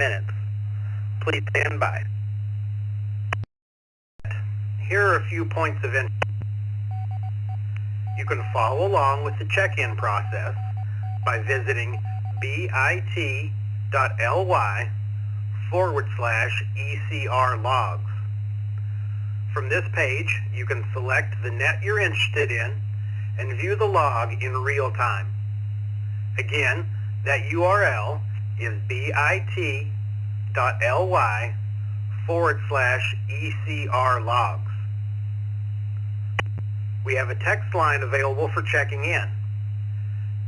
minutes. Please stand by. Here are a few points of entry. You can follow along with the check-in process by visiting bit.ly/ECR logs. From this page, you can select the net you're interested in and view the log in real time. Again, that URL is bit.ly/ECR logs. We have a text line available for checking in.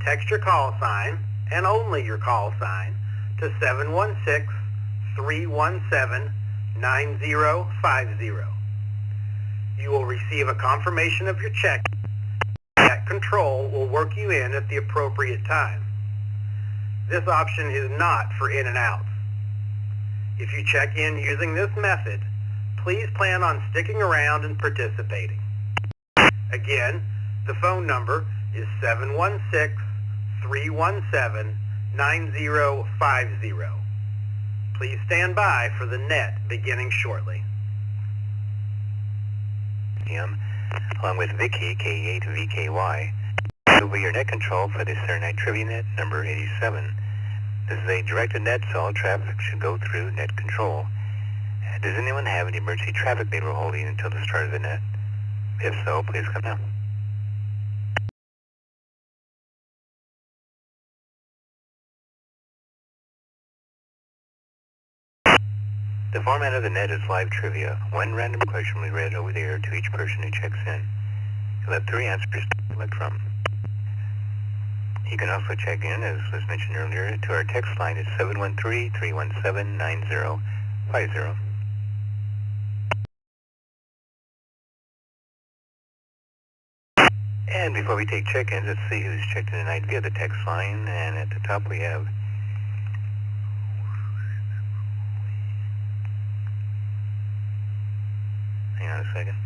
Text your call sign, and only your call sign, to 716-317-9050. You will receive a confirmation of your check. That control will work you in at the appropriate time. This option is not for in and outs. If you check in using this method, please plan on sticking around and participating. Again, the phone number is 716-317-9050. Please stand by for the net beginning shortly. Along with Vicky, K8VKY, will be your net control for the Saturday Night Trivia Net number 87. This is a directed net, so all traffic should go through net control. Does anyone have any emergency traffic they were holding until the start of the net? If so, please come now. The format of the net is live trivia. One random question will be read over the air to each person who checks in. You'll have 3 answers to select from. You can also check in, as was mentioned earlier, to our text line at 713-317-9050. And before we take check-ins, let's see who's checked in tonight via the text line. And at the top we have hang on a second.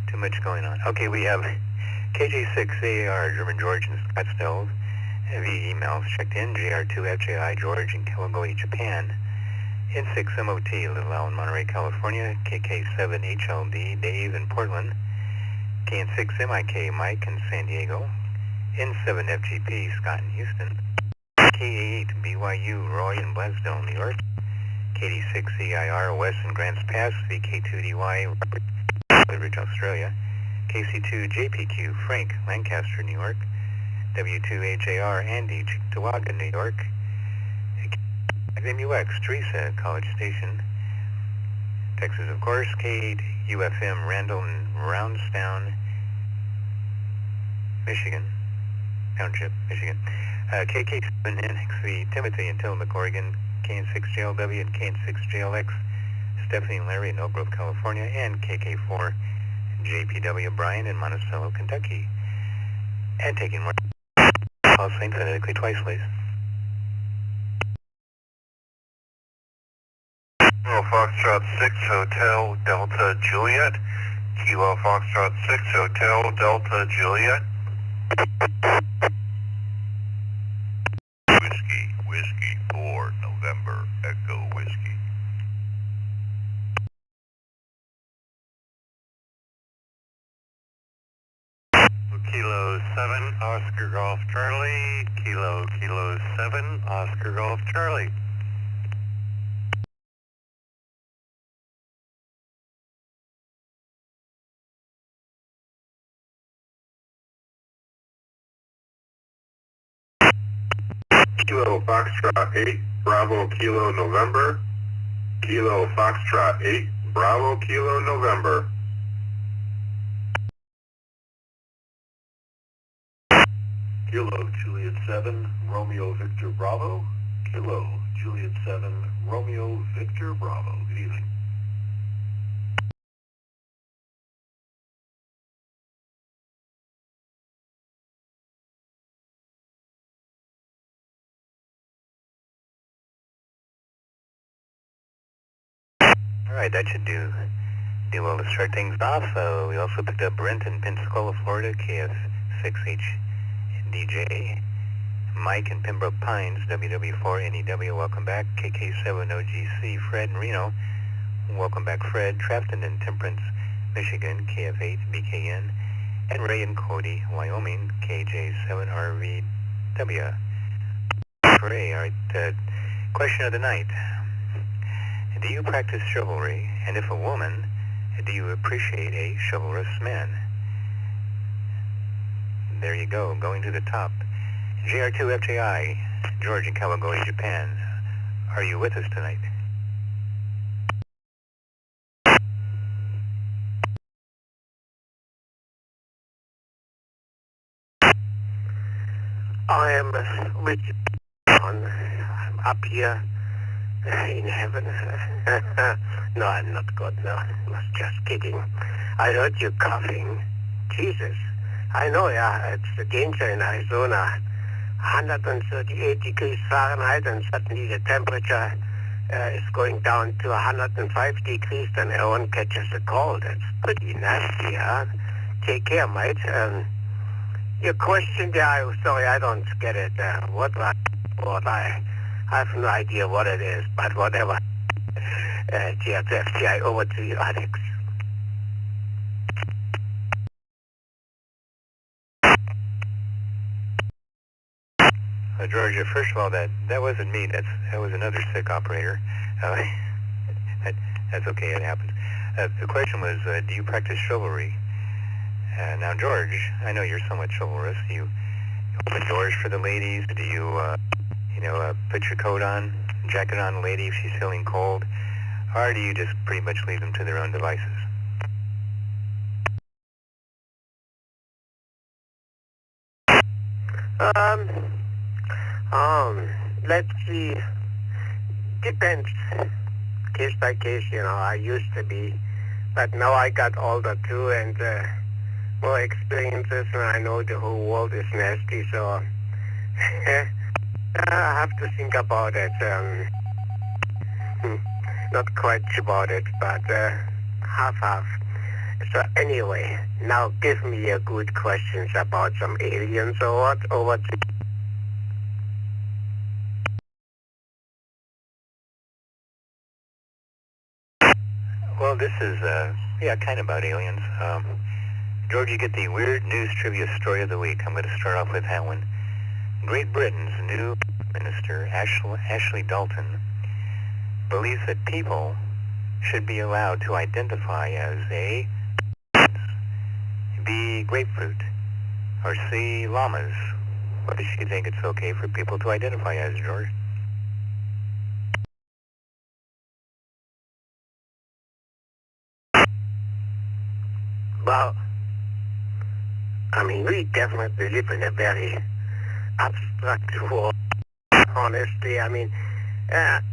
Too much going on. Okay, we have KJ6AR, German George in Scottsdale, via emails checked in, JR2FJI George in Kawagoe, Japan, N6MOT, Little Isle in Monterey, California, KK7HLD, Dave in Portland, KN6MIK, Mike in San Diego, N7FGP, Scott in Houston, K8BYU, Roy in Blasdell, New York, KD6EIR, West in Grants Pass, VK2DY, Woodbridge, Australia, KC2JPQ, Frank, Lancaster, New York, W2HAR, Andy, Cheektowaga, New York, MUX, Teresa, College Station, Texas, of course, K8UFM, Randall in Roundstown, Michigan, Township, Michigan, KK7NXV, Timothy in Tillamook, Oregon, KN6JLW and KN6JLX, Stephanie and Larry in Oak Grove, California, and KK4 JPW Brian in Monticello, Kentucky. And taking more calls phonetically twice, please. Kilo Foxtrot 6 Hotel Delta Juliet. Kilo Foxtrot 6 Hotel Delta Juliet. Whiskey 4 November Echo Whiskey. Kilo 7 Oscar Golf Charlie. Kilo 7 Oscar Golf Charlie. Kilo Foxtrot 8 Bravo Kilo November. Kilo Foxtrot 8 Bravo Kilo November. Kilo Juliet 7 Romeo Victor Bravo. Kilo Juliet 7 Romeo Victor Bravo. Good evening. Alright, that should do well to start things off. We also picked up Brent in Pensacola, Florida, KF6HDJ. Mike in Pembroke Pines, WW4NEW, welcome back. KK7OGC, Fred in Reno, welcome back, Fred. Trafton in Temperance, Michigan, KF8BKN. And Ray in Cody, Wyoming, KJ7RVW. Ray, alright, question of the night. Do you practice chivalry? And if a woman, do you appreciate a chivalrous man? There you go, going to the top. JR2FJI, George in Kawagoe, Japan. Are you with us tonight? I am with you. I'm up here in heaven. No, I'm not good. No, I was just kidding. I heard you coughing. Jesus. I know, yeah, it's the danger in Arizona. 138 degrees Fahrenheit, and suddenly the temperature is going down to 105 degrees, and everyone catches a cold. It's pretty nasty, huh? Take care, mate. Your question there, sorry, I don't get it. I have no idea what it is, but whatever. GFTI, over to you, Alex. George, first of all, that wasn't me. That was another sick operator. That's okay. It happens. The question was, do you practice chivalry? Now, George, I know you're somewhat chivalrous. Do you open doors for the ladies? Do you, put your coat on, jacket on the lady if she's feeling cold? Or do you just pretty much leave them to their own devices? Let's see. Depends. Case by case, I used to be. But now I got older too, and more experiences, and I know the whole world is nasty, so I have to think about it. Not quite sure about it, but half-half. So anyway, now give me your good questions about some aliens or what, over to... Well, this is, kind of about aliens. George, you get the weird news trivia story of the week. I'm going to start off with that one. Great Britain's new minister, Ashley Dalton, believes that people should be allowed to identify as A, B, grapefruit, or C, llamas. What does she think it's okay for people to identify as, George? Well, I mean, we definitely live in a very abstract world, honestly. I mean,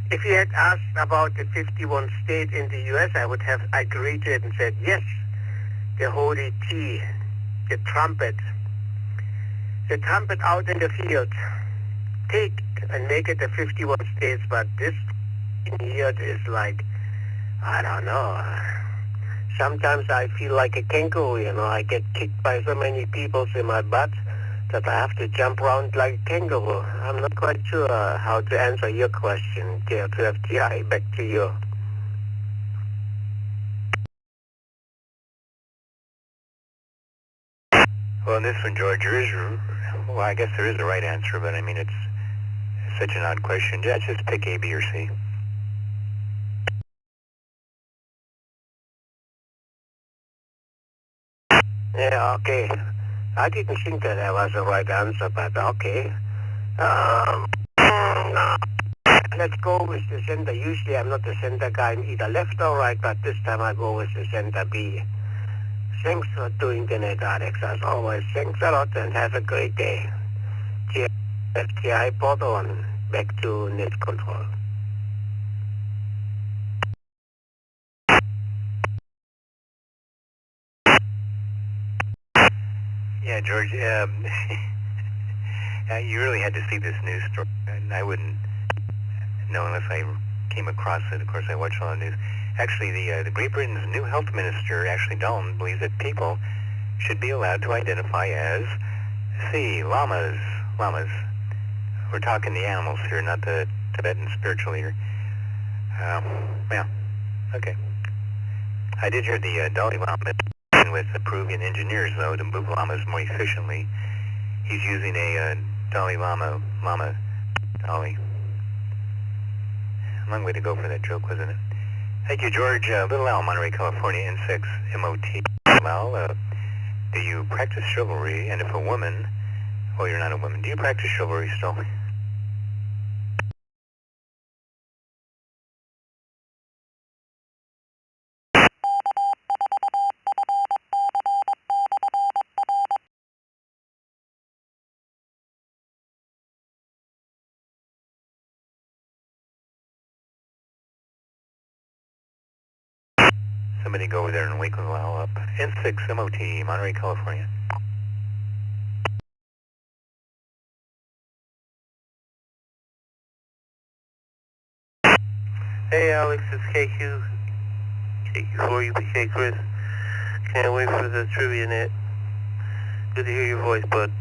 if you had asked about the 51 states in the U.S., I would have agreed to it and said, yes, the holy T, the trumpet out in the field, take and make it the 51 states, but this here is like, I don't know. Sometimes I feel like a kangaroo, I get kicked by so many people in my butt that I have to jump around like a kangaroo. I'm not quite sure how to answer your question, KF2FTI. Back to you. Well, in this one, George, I guess there is a right answer, but I mean, it's such an odd question. Just pick A, B, or C. Yeah, okay. I didn't think that was the right answer, but okay. Let's go with the center. Usually I'm not the center guy, I'm either left or right, but this time I go with the center B. Thanks for doing the net, Alex, as always. Thanks a lot and have a great day. FTI port on. Back to net control. Yeah, George, you really had to see this news story, and I wouldn't know unless I came across it. Of course, I watch a lot of news. Actually, the Great Britain's new health minister, Ashley Dolan, believes that people should be allowed to identify as, llamas. Llamas. We're talking the animals here, not the Tibetan spiritual leader. Yeah, okay. I did hear the Dalai Lama with the Peruvian engineers, though, to move llamas more efficiently. He's using a Dalai Lama dolly. Long way to go for that joke, wasn't it? Thank you, George. Little Al, Monterey, California, N6 MOT. Al, do you practice chivalry? And if a woman, well, you're not a woman, do you practice chivalry still? Somebody go over there and wake Little Al up. N6 MOT, Monterey, California. Hey Alex, it's KQ4 UPK Chris. Can't wait for the trivia net. Good to hear your voice, bud.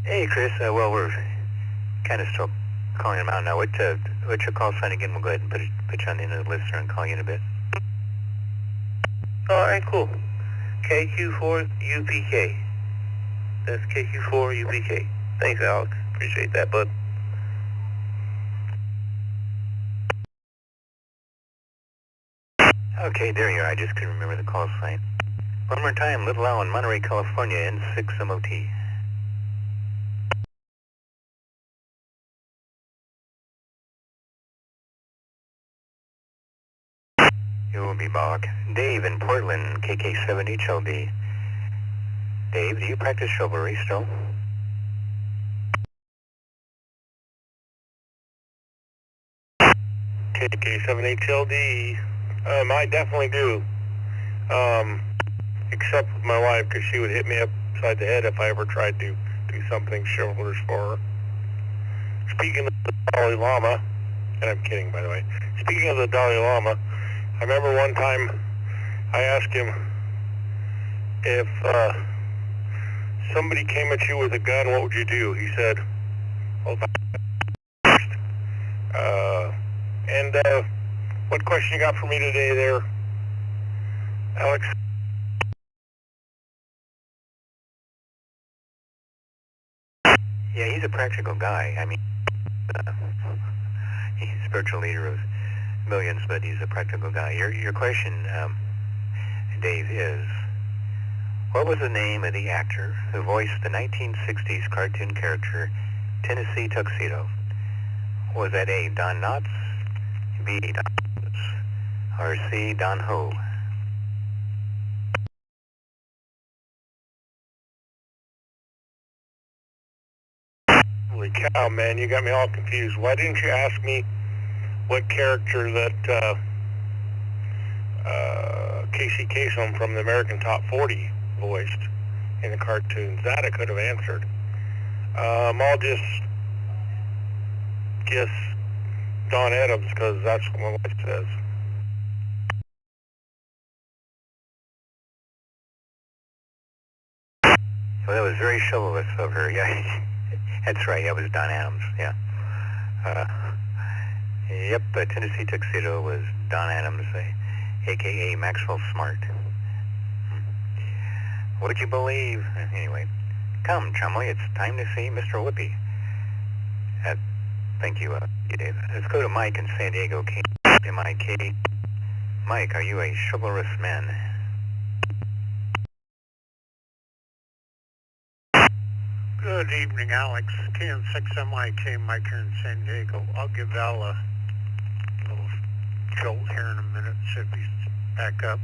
Hey Chris, well we're kind of still calling him out now. What's your call sign again? We'll go ahead and put you on the end of the listener and call you in a bit. Alright, cool. KQ4 UPK. That's KQ4 UPK. Thanks, Alex. Appreciate that, bud. Okay, there you are. I just couldn't remember the call sign. One more time, Little Al in Monterey, California, N6 MOT. It will be Bach. Dave in Portland, KK7HLD. Dave, do you practice chivalry still? KK7HLD. I definitely do. Except with my wife, because she would hit me upside the head if I ever tried to do something chivalrous for her. Speaking of the Dalai Lama, and I'm kidding, by the way. Speaking of the Dalai Lama, I remember one time I asked him if somebody came at you with a gun, what would you do? He said, well, and what question you got for me today there, Alex? Yeah, he's a practical guy. I mean, he's a spiritual leader of millions, but he's a practical guy. Your question, Dave, is, what was the name of the actor who voiced the 1960s cartoon character Tennessee Tuxedo? Was that A, Don Knotts, B, Don Knotts, or C, Don Ho? Holy cow, man, you got me all confused. Why didn't you ask me what character that Casey Kasem from the American Top 40 voiced in the cartoons? That I could have answered. I'll just guess Don Adams, because that's what my wife says. Well, that was very chivalrous of her. Yeah, that's right. That was Don Adams. Yeah. Yep. Tennessee Tuxedo was Don Adams, a.k.a. Maxwell Smart. Would you believe? Anyway, come, Chumley. It's time to see Mr. Whoopi. Thank you, Dave. Let's go to Mike in San Diego, M-I-K. Mike, are you a chivalrous man? Good evening, Alex. KN6MIK, Mike here in San Diego. I'll give Al a little jolt here in a minute, see if he's back up.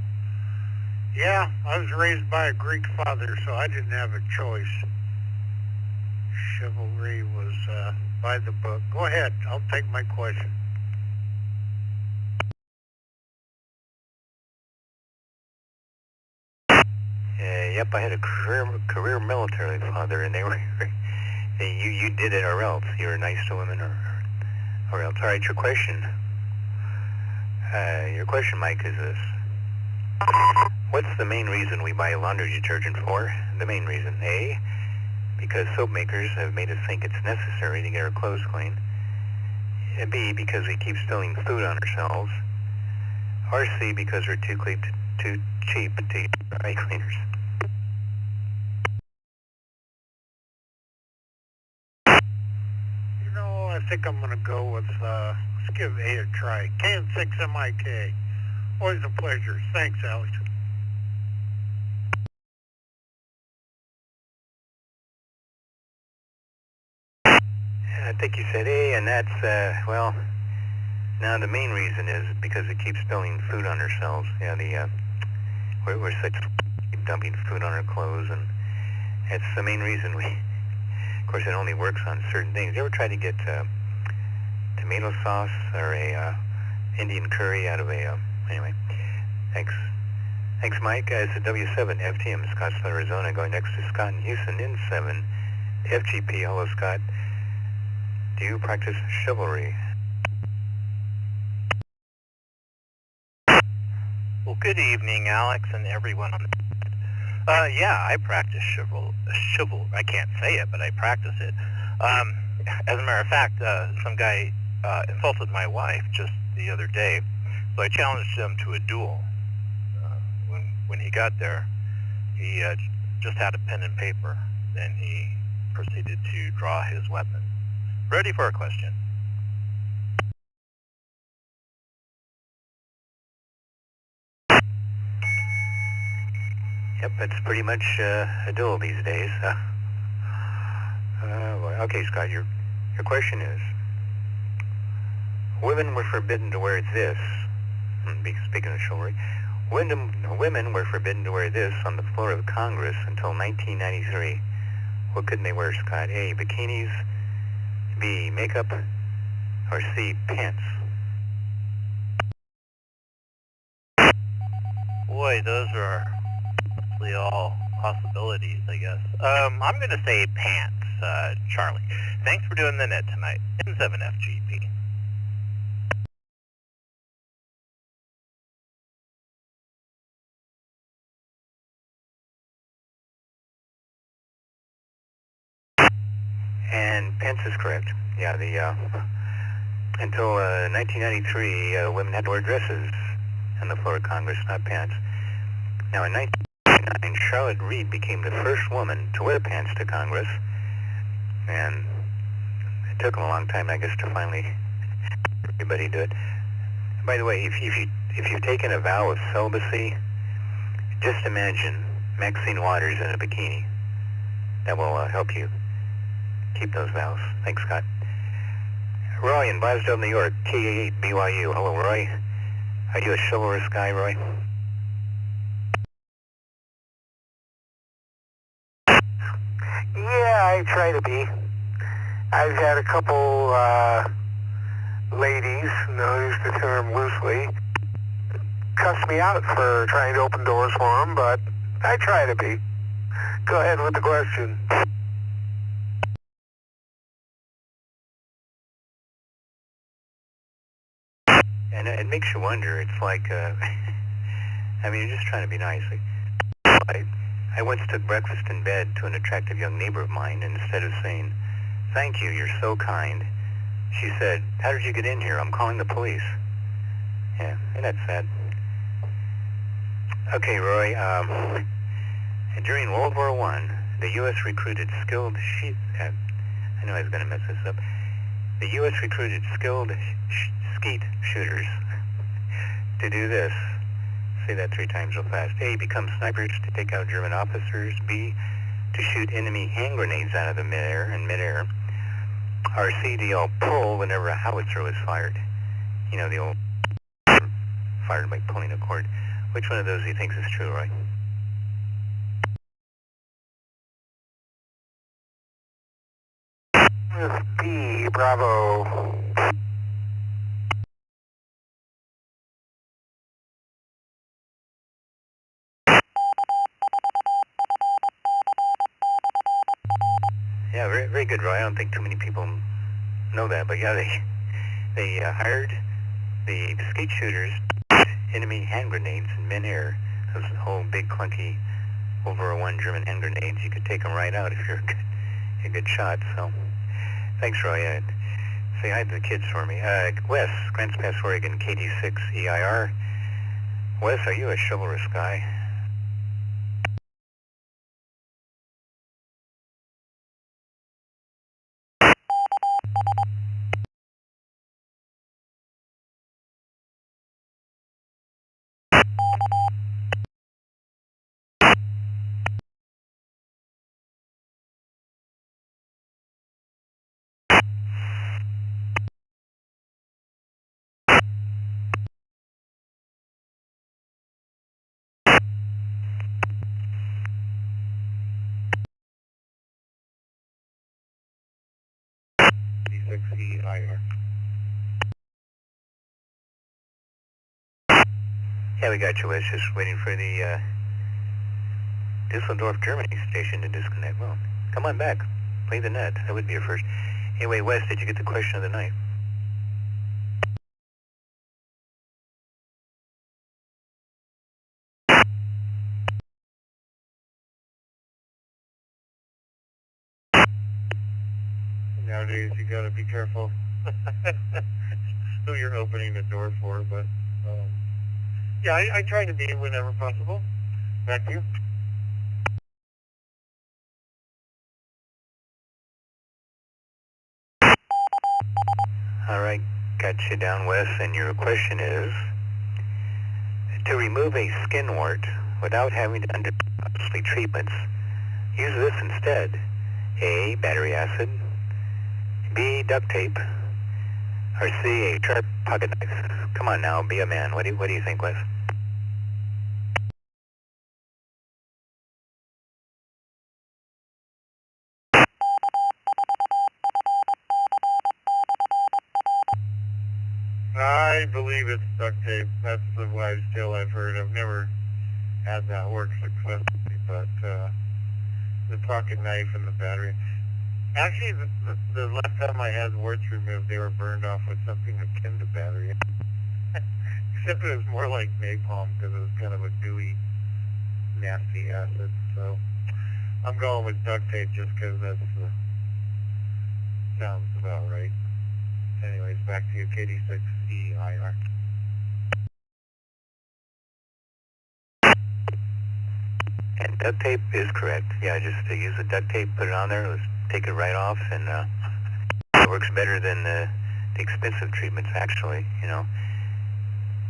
Yeah, I was raised by a Greek father, so I didn't have a choice. Chivalry was by the book. Go ahead, I'll take my question. Yep, I had a career military father, and they were You did it or else. You're nice to women or else. All right, your question. Your question, Mike, is this. What's the main reason we buy laundry detergent for? The main reason. A, because soap makers have made us think it's necessary to get our clothes clean. B, because we keep spilling food on ourselves. Or C, because we're too cheap to use dry cleaners. You know, I think I'm going to go with, let's give A a try. Can6MIK. Always a pleasure. Thanks, Alex. I think you said A, and that's, well, now the main reason is because we keep spilling food on ourselves. Yeah, we're such keep dumping food on our clothes, and that's the main reason we, of course, it only works on certain things. You ever try to get tomato sauce or a Indian curry out of a, anyway, thanks. Thanks, Mike. It's a W7 FTM, Scottsdale, Arizona, going next to Scott in Houston, N7, FGP. Hello, Scott. Do you practice chivalry? Well, good evening, Alex, and everyone on the... yeah, I practice chival. I can't say it, but I practice it. As a matter of fact, some guy insulted my wife just the other day, so I challenged him to a duel. When he got there, he just had a pen and paper. Then he proceeded to draw his weapon. Ready for a question. Yep, it's pretty much a duel these days. Okay, Scott, your question is, women were forbidden to wear this. Speaking of chivalry, women were forbidden to wear this on the floor of Congress until 1993. What couldn't they wear, Scott? A, bikinis, B, makeup, or C, pants? Boy, those are mostly all possibilities, I guess. I'm going to say pants, Charlie. Thanks for doing the net tonight. N7FGP. And pants is correct. Yeah, until 1993, women had to wear dresses on the floor of Congress, not pants. Now, in 1999, Charlotte Reed became the first woman to wear pants to Congress, and it took them a long time, I guess, to finally everybody do it. By the way, if you've taken a vow of celibacy, just imagine Maxine Waters in a bikini. That will help you keep those vows. Thanks, Scott. Roy in Boston, New York, K8 BYU. Hello, Roy. Are you a chivalrous guy, Roy? Yeah, I try to be. I've had a couple ladies, and I'll use the term loosely, cuss me out for trying to open doors for them, but I try to be. Go ahead with the question. And it makes you wonder. It's like, I mean, you're just trying to be nice. I once took breakfast in bed to an attractive young neighbor of mine, and instead of saying, "Thank you, you're so kind," she said, "How did you get in here? I'm calling the police." Yeah, and that's sad. Okay, Roy, during World War I, the U.S. recruited skilled I know I was going to mess this up. The U.S. recruited skilled skeet shooters to do this. Say that 3 times real fast. A, become snipers to take out German officers. B, to shoot enemy hand grenades out of the midair. Or C, to yell pull whenever a howitzer was fired. You know, the old fired by pulling a cord. Which one of those do you think is true, Roy? B, bravo. Yeah, very, very good, Roy. I don't think too many people know that, but yeah, they hired the skeet shooters, enemy hand grenades in midair. Those whole big clunky over 01 German hand grenades. You could take them right out if you're a good shot. So, thanks, Roy. Say hi to the kids for me. Wes, Grants Pass, Oregon, KD6 EIR. Wes, are you a chivalrous guy? KD6 EIR. Yeah, we got you, Wes. Just waiting for the Düsseldorf, Germany station to disconnect. Well, come on back. Play the net. That would be your first. Anyway, Wes, did you get the question of the night? Nowadays, you gotta be careful who you're opening the door for, but yeah, I try to be whenever possible. Back to you. All right, got you down, Wes, and your question is, to remove a skin wart without having to undergo costly treatments, use this instead. A, battery acid, B, duct tape, or C, a sharp pocket knife. Come on now, be a man. What do you think, Wes? I believe it's duct tape. That's the wives' tale I've heard. I've never had that work successfully, but the pocket knife and the battery. Actually, the last time I had warts removed, they were burned off with something akin to battery. Except it was more like napalm because it was kind of a gooey, nasty acid. So I'm going with duct tape just because that sounds about right. Anyways, back to you, KD6 EIR. And duct tape is correct. Yeah, just use the duct tape, put it on there, let's take it right off, and it works better than the expensive treatments, actually, you know.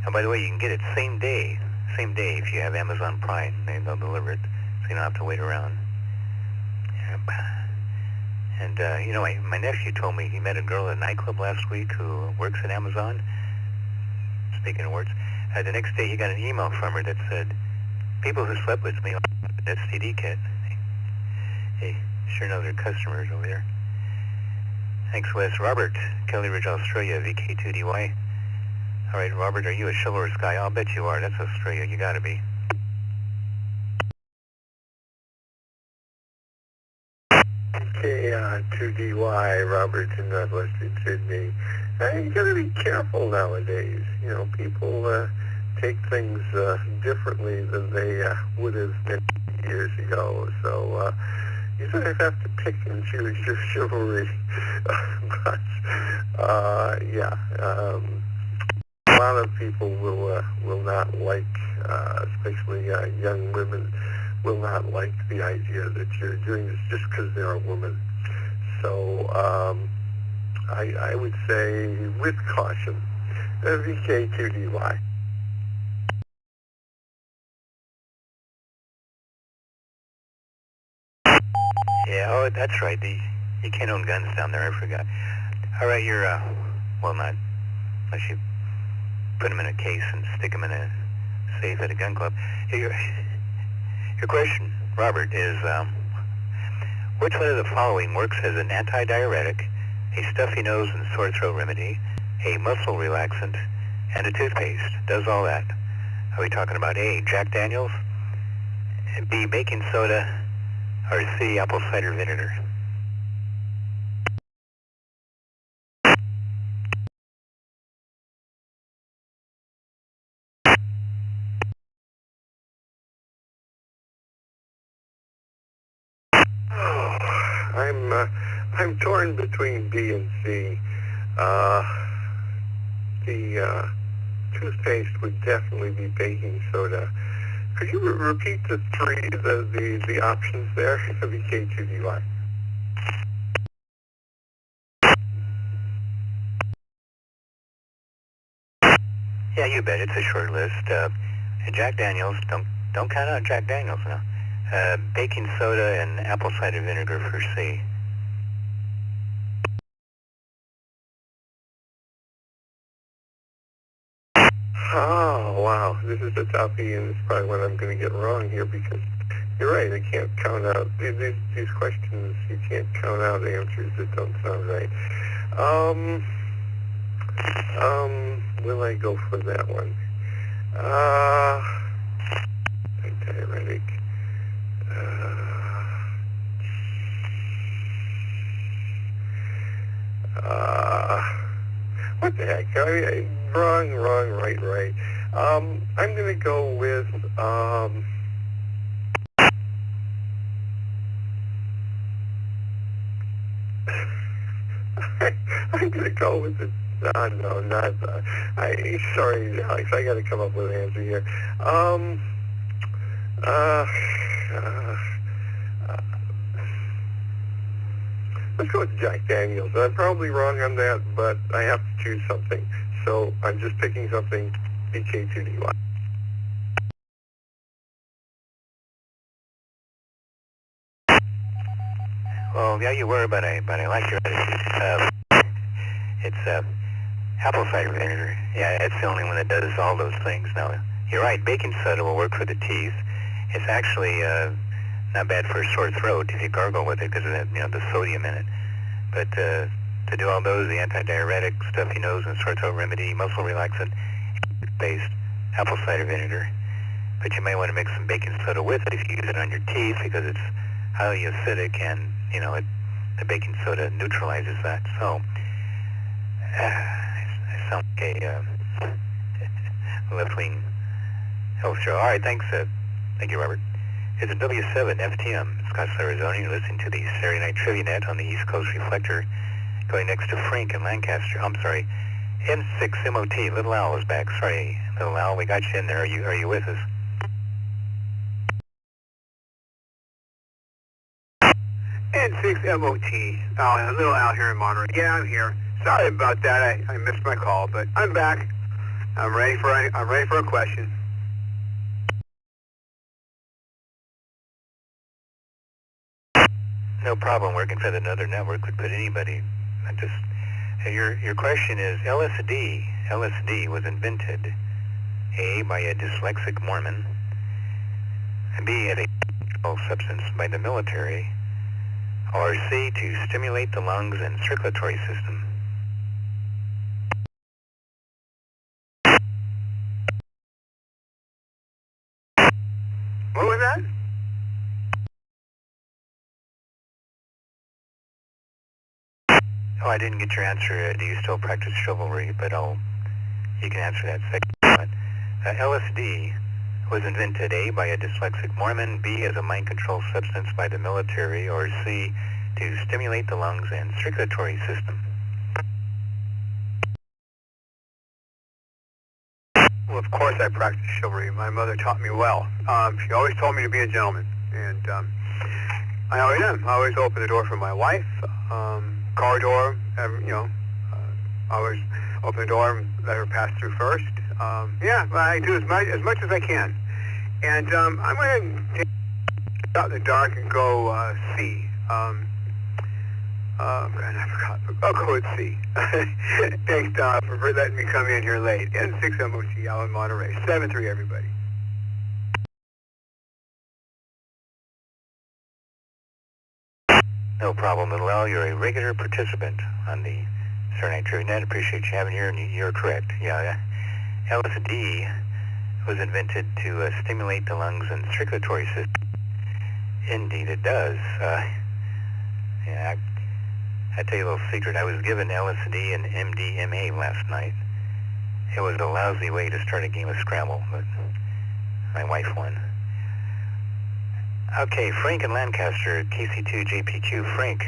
And by the way, you can get it same day if you have Amazon Prime. They'll deliver it, so you don't have to wait around. And, you know, my nephew told me he met a girl at a nightclub last week who works at Amazon. Speaking of words, the next day he got an email from her that said, people who slept with me on that CD kit. They sure know their customers over there. Thanks, Wes. Robert, Kelly Ridge, Australia, VK2DY. All right, Robert, are you a chivalrous guy? I'll bet you are. That's Australia. You gotta be. VK2DY, Robert in Northwestern Sydney. You gotta be careful nowadays. You know, people take things differently than they would have many years ago. So you sort of have to pick and choose your chivalry. But yeah, a lot of people will not like, especially young women, will not like the idea that you're doing this just because they're a woman. So I would say with caution, VK2DY. Yeah, oh, that's right. You can't own guns down there. I forgot. All right, you're, well, not unless you put them in a case and stick them in a safe at a gun club. Your question, Robert, is which one of the following works as an antidiuretic, a stuffy nose and sore throat remedy, a muscle relaxant, and a toothpaste? Does all that? Are we talking about A, Jack Daniels, B, baking soda, or C, apple cider vinegar? I'm torn between B and C. The toothpaste would definitely be baking soda. Could you repeat the options there? VK2DY. Yeah, you bet. It's a short list. Jack Daniels, don't count out Jack Daniels now. Baking soda and apple cider vinegar for C. Oh, wow. This is the toughie, and it's probably what I'm going to get wrong here, because you're right. I can't count out these questions. You can't count out answers that don't sound right. Will I go for that one? Diuretic. What the heck? Wrong, right. I'm going to go with, I'm going to go with the, no, not, sorry, Alex, I got to come up with an answer here. Let's go with Jack Daniels. I'm probably wrong on that, but I have to choose something. So I'm just picking something, VK2DY. Well, yeah, you were, but I like your attitude. It's apple cider vinegar. Yeah, it's the only one that does all those things. Now, you're right, baking soda will work for the teeth. It's actually not bad for a sore throat if you gargle with it because of that, the sodium in it. But to do all those, the antidiuretic, stuffy nose and sore throat remedy, muscle relaxant, based apple cider vinegar. But you may want to mix some baking soda with it if you use it on your teeth because it's highly acidic and, the baking soda neutralizes that. So, I sound like a left-wing health show. All right, thanks. Thank you, Robert. It's a W7 FTM, Scottsdale, Arizona. You're listening to the Saturday Night Trivia Net on the East Coast Reflector, going next to Frank in Lancaster. I'm sorry, N6MOT. Little Al is back. Sorry, Little Al, we got you in there. Are you with us? N6MOT. Little Al here in Monterey. Yeah, I'm here. Sorry about that. I missed my call, but I'm back. I'm ready for a question. No problem. Working for another network would put anybody. Your question is LSD. LSD was invented A, by a dyslexic Mormon, B, as a controlled substance by the military, or C, to stimulate the lungs and circulatory system. What was that? Oh, I didn't get your answer. Do you still practice chivalry? But you can answer that second. LSD was invented A, by a dyslexic Mormon, B, as a mind-controlled substance by the military, or C, to stimulate the lungs and circulatory system. Well, of course I practice chivalry. My mother taught me well. She always told me to be a gentleman, and I always am. I always open the door for my wife, car door, always open the door and let her pass through first. Yeah, I do as much as I can. And I'm going to take out in the dark and go C. I forgot. I'll go with C. Thanks, Don, for letting me come in here late. N6MOT out in Monterey. 7-3, everybody. No problem, Little Al. You're a regular participant on the Saturday Night Trivia Net. Appreciate you having here, and you're correct. Yeah, LSD was invented to stimulate the lungs and circulatory system. Indeed, it does. I tell you a little secret. I was given LSD and MDMA last night. It was a lousy way to start a game of Scrabble, but my wife won. Okay, Frank in Lancaster, KC2JPQ. Frank,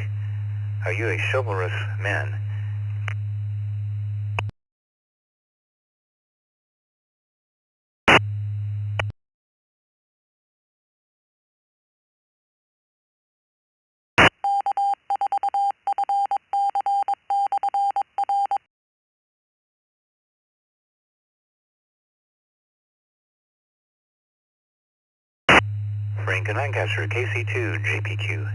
Are you a chivalrous man? Frank and Lancaster, KC2, JPQ.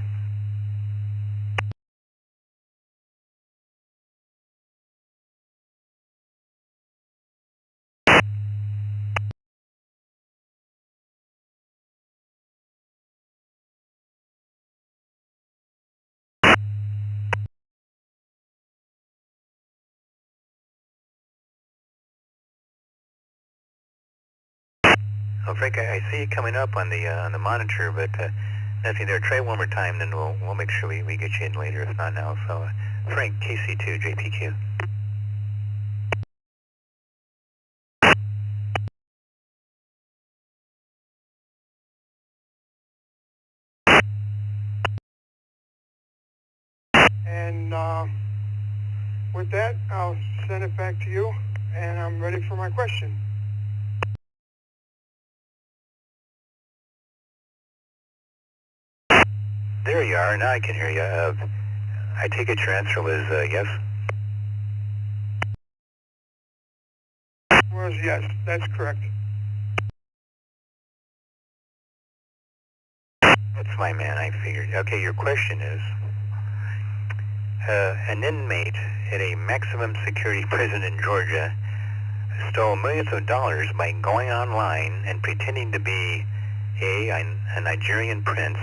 Oh, Frank, I see you coming up on the monitor, but nothing there. Try one more time, then we'll make sure we get you in later, if not now. So, Frank, KC2, JPQ. And with that, I'll send it back to you, and I'm ready for my question. There you are. Now I can hear you. I take it your answer was yes? Was yes, that's correct. That's my man, I figured. Okay, your question is, an inmate at a maximum security prison in Georgia stole millions of dollars by going online and pretending to be a Nigerian prince,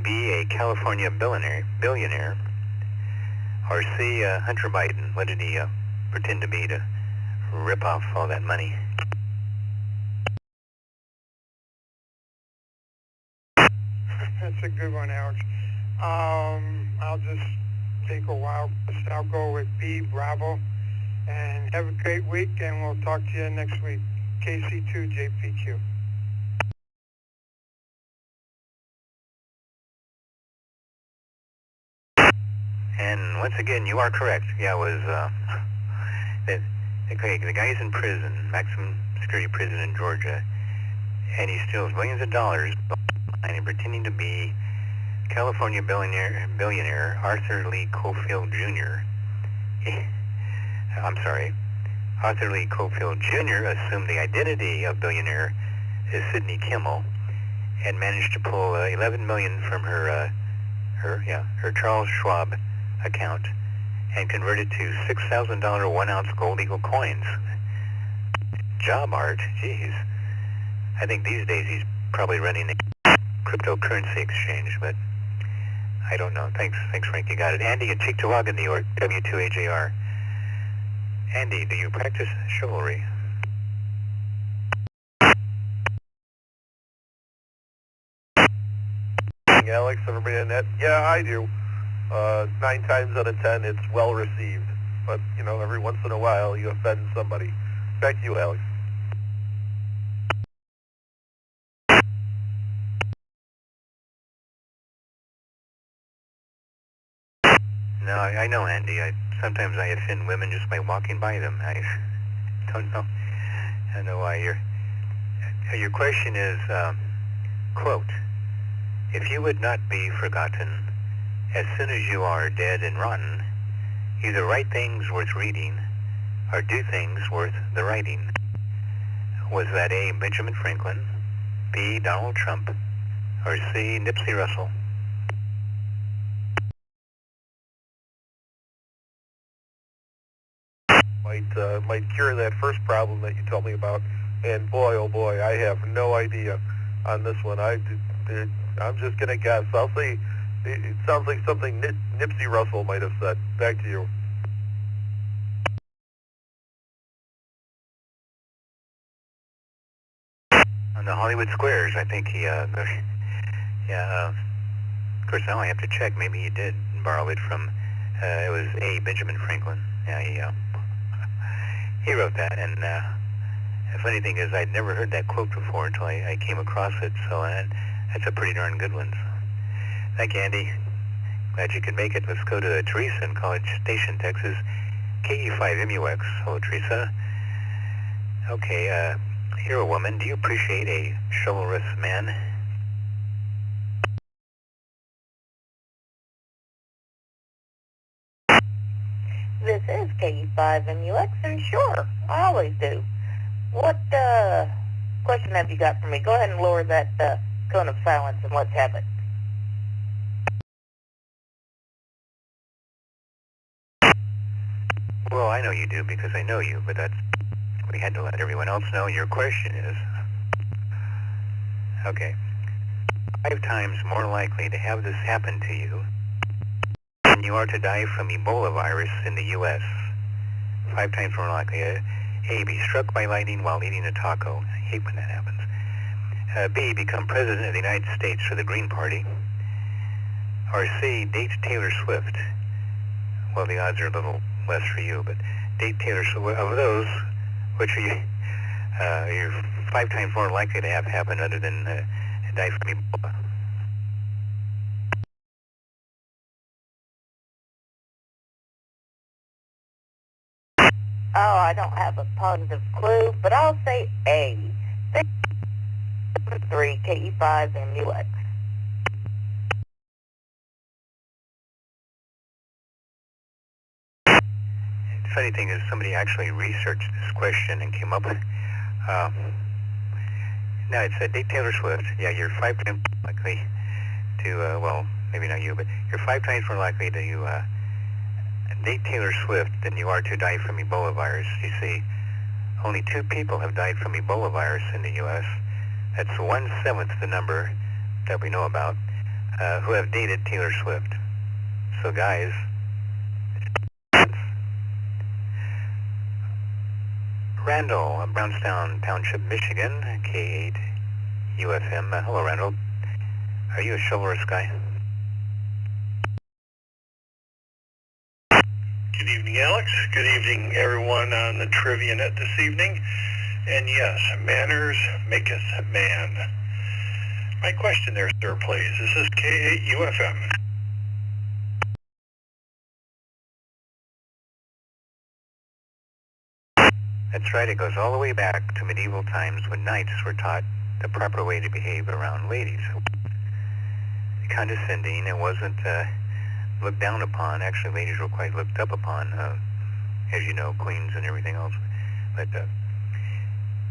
B, a California billionaire, or C, Hunter Biden. What did he pretend to be to rip off all that money? That's a good one, Alex. I'll just take a while. I'll go with B, Bravo. And have a great week, and we'll talk to you next week. KC2 JPQ. And once again, you are correct. Yeah, it was, the guy's in prison, maximum security prison in Georgia, and he steals millions of dollars and pretending to be California billionaire Arthur Lee Cofield Jr. I'm sorry, Arthur Lee Cofield Jr. assumed the identity of billionaire Sidney Kimmel and managed to pull $11 million from her Charles Schwab account and convert it to $6,000 1-ounce gold eagle coins. Job art, geez. I think these days he's probably running a cryptocurrency exchange, but I don't know. Thanks, Frank. You got it. Andy in Cheektowaga, New York, W2AJR. Andy, do you practice chivalry? Alex, everybody on that? Yeah, I do. 9 times out of 10, it's well received. But, you know, every once in a while, you offend somebody. Back to you, Alex. No, I know, Andy. Sometimes I offend women just by walking by them. I don't know. I don't know why. Your question is, quote, if you would not be forgotten, as soon as you are dead and rotten, either write things worth reading or do things worth the writing. Was that A, Benjamin Franklin, B, Donald Trump, or C, Nipsey Russell? Might cure that first problem that you told me about. And boy, oh boy, I have no idea on this one. I'm just going to guess. I'll say it sounds like something Nipsey Russell might have said. Back to you. On the Hollywood Squares, I think he, of course now I have to check. Maybe he did borrow it from, it was A, Benjamin Franklin. Yeah, he wrote that, and the funny thing is I'd never heard that quote before until I came across it, so that's a pretty darn good one. So, thank you, Andy. Glad you could make it. Let's go to Teresa in College Station, Texas. KE5MUX. Hello, Teresa. Okay, you're a woman. Do you appreciate a chivalrous man? This is KE5MUX, and sure, I always do. What question have you got for me? Go ahead and lower that cone of silence and let's have it. Well, I know you do because I know you, but that's we had to let everyone else know. Your question is, okay, 5 times more likely to have this happen to you than you are to die from Ebola virus in the U.S. 5 times more likely. A, be struck by lightning while eating a taco. I hate when that happens. B, become president of the United States for the Green Party. Or C, date Taylor Swift. Well, the odds are a little less for you, but date Taylor Swift. Of those, which are you, you're 5 times more likely to have happen other than die from Ebola. Oh, I don't have a positive clue, but I'll say A. 3 KE5MUX. The funny thing is somebody actually researched this question and came up with now it's date Taylor Swift. Yeah, you're 5 times more likely to, well, maybe not you, but you're 5 times more likely to date Taylor Swift than you are to die from Ebola virus. You see, only 2 people have died from Ebola virus in the U.S. That's 1/7 the number that we know about who have dated Taylor Swift. So guys, Randall, Brownstown Township, Michigan, K8 UFM. Hello, Randall. Are you a chivalrous guy? Good evening, Alex. Good evening, everyone on the Trivia Net this evening. And yes, manners maketh man. My question there, sir, please. This is K8 UFM. That's right. It goes all the way back to medieval times when knights were taught the proper way to behave around ladies. Condescending, it wasn't looked down upon. Actually, ladies were quite looked up upon, as you know, queens and everything else. But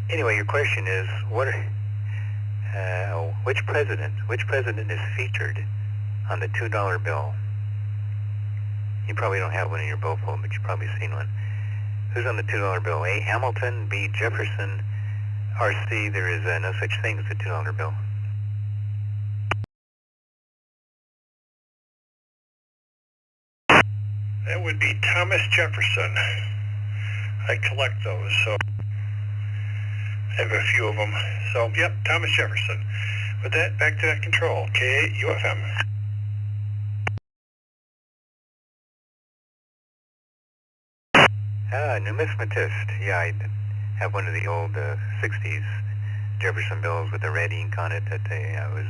anyway, your question is, what are, which president is featured on the $2 bill? You probably don't have one in your billfold, but you've probably seen one. Who's on the $2 bill? A, Hamilton, B, Jefferson, or C, there is no such thing as a $2 bill. That would be Thomas Jefferson. I collect those, so I have a few of them. So, yep, Thomas Jefferson. With that, back to that control. K8 UFM. Numismatist. Yeah, I have one of the old 60s Jefferson bills with the red ink on it that was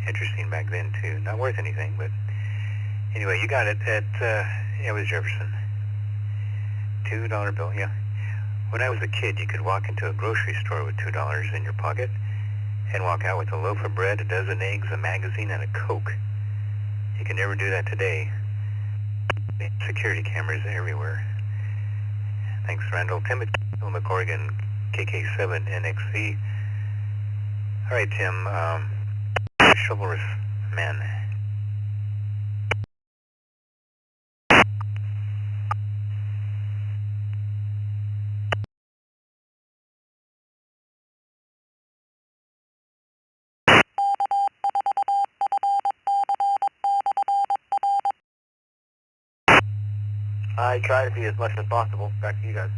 interesting back then, too. Not worth anything, but anyway, you got it. It was Jefferson. $2 bill, yeah. When I was a kid, you could walk into a grocery store with $2 in your pocket and walk out with a loaf of bread, a dozen eggs, a magazine, and a Coke. You can never do that today. Security cameras everywhere. Thanks, Randall. Timothy, McCorrigan, KK7NXC. All right, Tim. Chivalrous man. I try to be as much as possible. Back to you guys.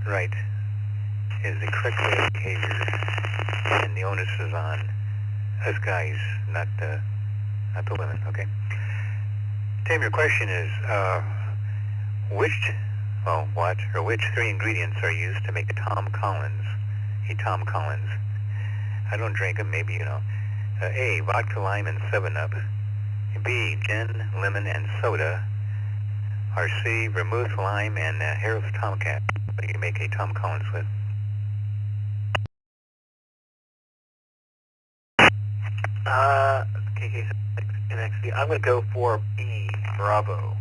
Right. Is the correct way of behavior, and the onus is on us guys, not the women. Okay. Tim, your question is, which 3 ingredients are used to make a Tom Collins a Tom Collins. I don't drink them, maybe you know. A, vodka, lime, and 7-Up. B, gin, lemon, and soda. Or C, vermouth, lime, and Harris Tomcat. What do you make a Tom Collins with? KK6NXC, I'm going to go for B, Bravo.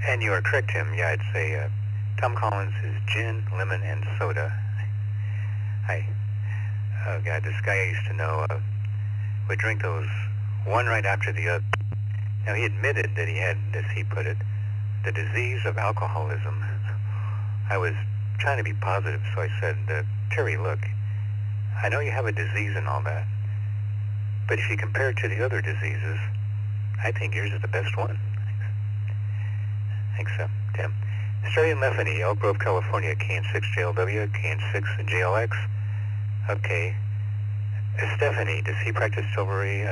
And you are correct, Tim. Yeah, I'd say Tom Collins is gin, lemon, and soda. Oh God, this guy I used to know would drink those one right after the other. Now, he admitted that he had, as he put it, the disease of alcoholism. I was trying to be positive, so I said, Terry, look, I know you have a disease and all that, but if you compare it to the other diseases, I think yours is the best one. Thanks, Tim. Australian Lefany, Elk Grove, California, KN6JLW, KN6JLX. Okay. Stephanie, does he practice silvery?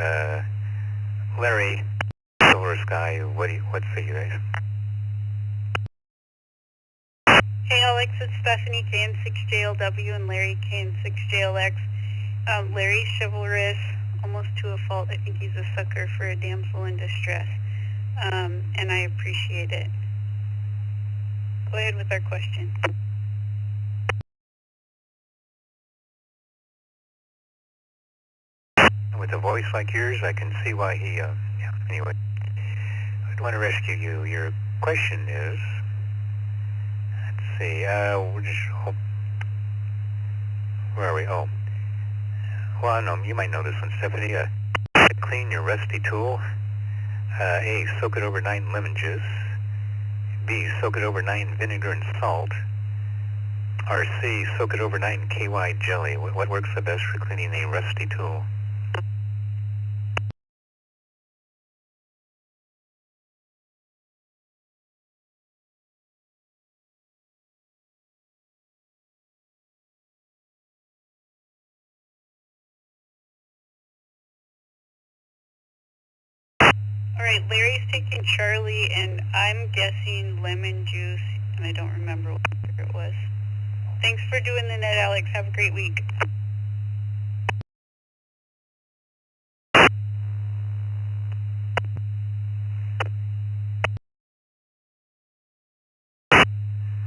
Larry, Silver Sky, what say you guys? Hey Alex, it's Stephanie, KN6JLW, and Larry, KN6JLX. Larry's chivalrous, almost to a fault. I think he's a sucker for a damsel in distress, and I appreciate it. Go ahead with our question. With a voice like yours, I can see why he, yeah, anyway. I'd want to rescue you. Your question is, let's see, where are we? Oh. Well, no, you might know this one, Stephanie. Clean your rusty tool. A, soak it overnight in lemon juice. B, soak it overnight in vinegar and salt. Or C, soak it overnight in KY jelly. What works the best for cleaning a rusty tool? Alright, Larry's taking Charlie, and I'm guessing lemon juice, and I don't remember what it was. Thanks for doing the net, Alex. Have a great week.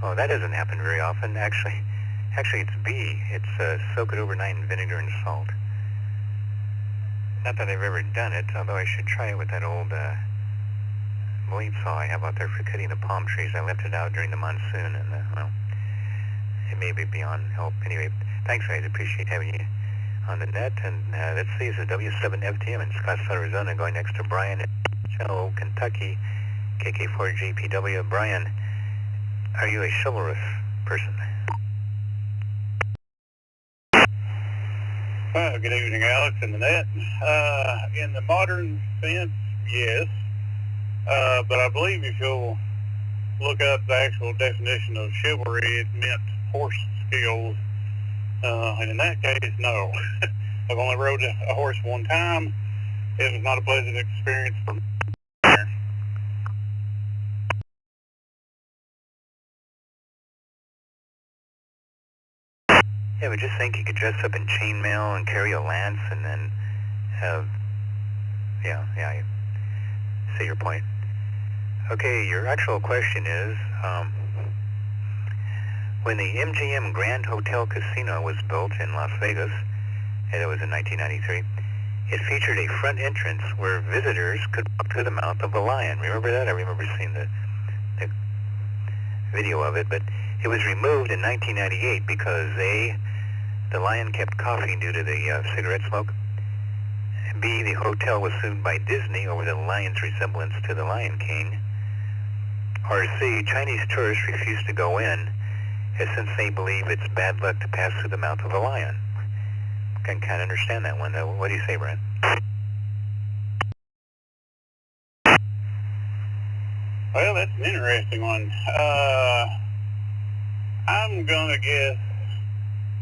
Oh, that doesn't happen very often. Actually, it's B. It's soak it overnight in vinegar and salt. Not that I've ever done it, although I should try it with that old blade saw I have out there for cutting the palm trees. I left it out during the monsoon, and, well, it may be beyond help. Anyway, thanks, guys. Appreciate having you on the net. And let's see, it's a W7FTM in Scottsdale, Arizona, going next to Brian in Shell, Kentucky, KK4GPW. Brian, are you a chivalrous person? Good evening, Alex, in the net. In the modern sense, yes. But I believe if you'll look up the actual definition of chivalry, it meant horse skills. And in that case, no. I've only rode a horse one time. It was not a pleasant experience for me. Yeah, but just think you could dress up in chainmail and carry a lance and then have, yeah, I see your point. Okay, your actual question is, when the MGM Grand Hotel Casino was built in Las Vegas, and it was in 1993, it featured a front entrance where visitors could walk through the mouth of a lion. Remember that? I remember seeing the video of it, but it was removed in 1998 because A, the lion kept coughing due to the cigarette smoke. B, the hotel was sued by Disney over the lion's resemblance to the Lion King. Or C, Chinese tourists refuse to go in since they believe it's bad luck to pass through the mouth of a lion. I can kind of understand that one. What do you say, Brent? Well, that's an interesting one. I'm going to guess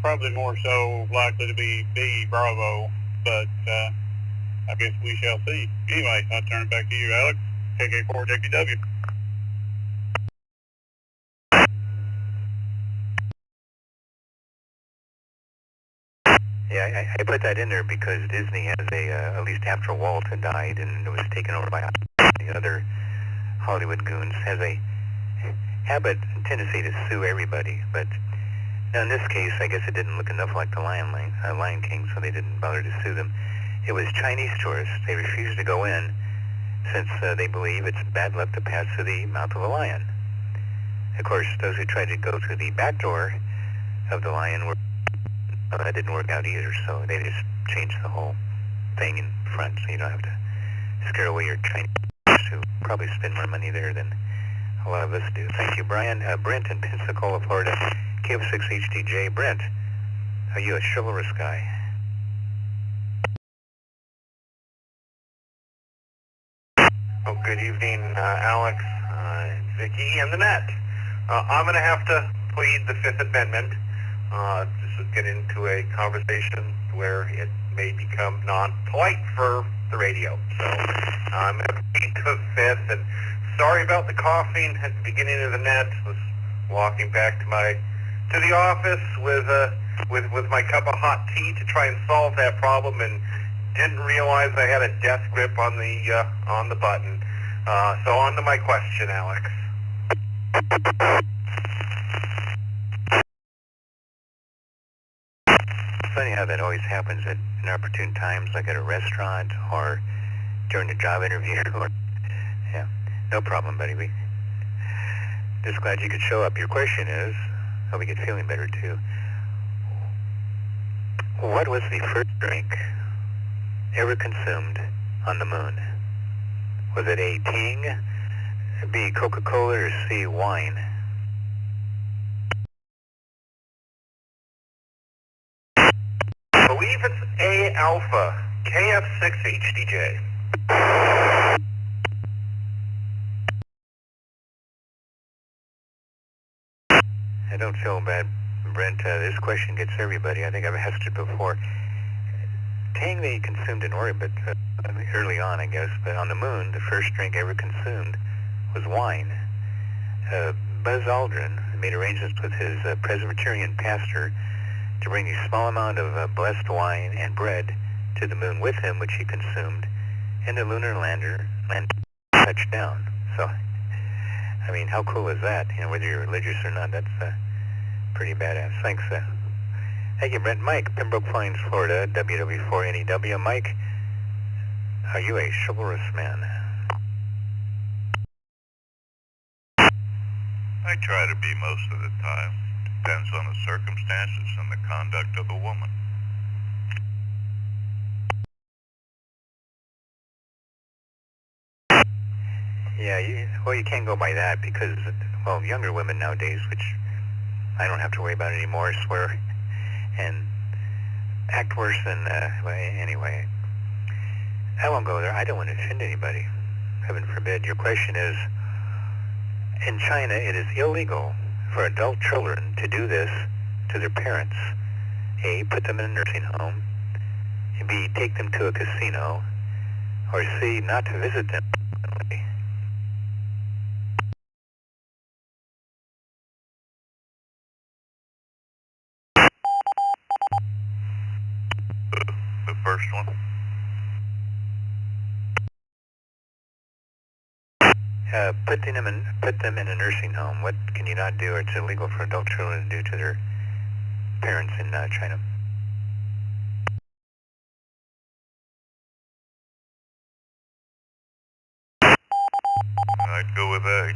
probably more so likely to be B, Bravo, but I guess we shall see. Anyway, I'll turn it back to you, Alex, KK4JPW. Yeah, I put that in there because Disney has at least after Walt had died and it was taken over by the other Hollywood goons, has a habit and tendency to sue everybody. But now in this case, I guess it didn't look enough like the Lion King, so they didn't bother to sue them. It was Chinese tourists. They refused to go in since they believe it's bad luck to pass through the mouth of a lion. Of course, those who tried to go through the back door of the lion were that didn't work out either, so they just changed the whole thing in front, so you don't have to scare away your Chinese who probably spend more money there than a lot of us do. Thank you, Brian. Brent in Pensacola, Florida, KF6HDJ. Brent, are you a chivalrous guy? Oh, good evening, Alex, Vicky, and the net. I'm going to have to plead the Fifth Amendment. This is getting into a conversation where it may become non-polite for the radio. So I'm going to plead the Fifth. And sorry about the coughing at the beginning of the net. I was walking back to the office with my cup of hot tea to try and solve that problem, and didn't realize I had a death grip on the button. So on to my question, Alex. Funny how that always happens at inopportune times, like at a restaurant or during a job interview. Or yeah, no problem, buddy. We just glad you could show up. Your question is, hope we get feeling better too. What was the first drink ever consumed on the moon? Was it A, Ting, B, Coca-Cola, or C, wine? I believe it's A Alpha, KF6HDJ. I don't feel bad, Brent. This question gets everybody. I think I've asked it before. Tang they consumed in orbit early on, I guess, but on the moon, the first drink ever consumed was wine. Buzz Aldrin made arrangements with his Presbyterian pastor to bring a small amount of blessed wine and bread to the moon with him, which he consumed, and the lunar lander touched down. So, I mean, how cool is that? You know, whether you're religious or not, that's pretty badass. Thanks. Thank you, Brent. Mike, Pembroke Pines, Florida, WW4NEW. Mike, are you a chivalrous man? I try to be most of the time. Depends on the circumstances and the conduct of the woman. Yeah, well, you can't go by that because, well, younger women nowadays, which I don't have to worry about anymore, swear and act worse than, well, anyway. I won't go there. I don't want to offend anybody. Heaven forbid. Your question is, in China, it is illegal for adult children to do this to their parents. A, put them in a nursing home. B, take them to a casino. Or C, not to visit them. The first one? Put them in a nursing home. What can you not do, or it's illegal for adult children to do to their parents in China? I'd go with A.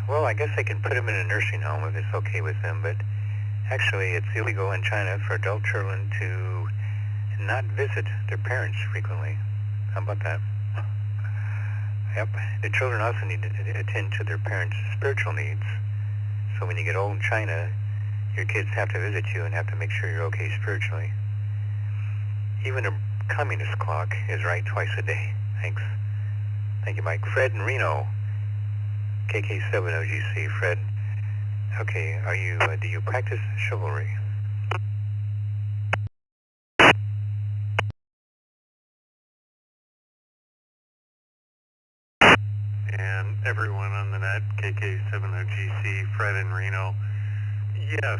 Well, I guess they can put them in a nursing home if it's okay with them, but actually it's illegal in China for adult children to not visit their parents frequently. How about that? Yep. The children also need to attend to their parents' spiritual needs. So when you get old in China, your kids have to visit you and have to make sure you're okay spiritually. Even a communist clock is right twice a day. Thanks. Thank you, Mike. Fred in Reno, KK7OGC. Fred, okay, do you practice chivalry? everyone on the net, KK70GC, Fred in Reno. Yes,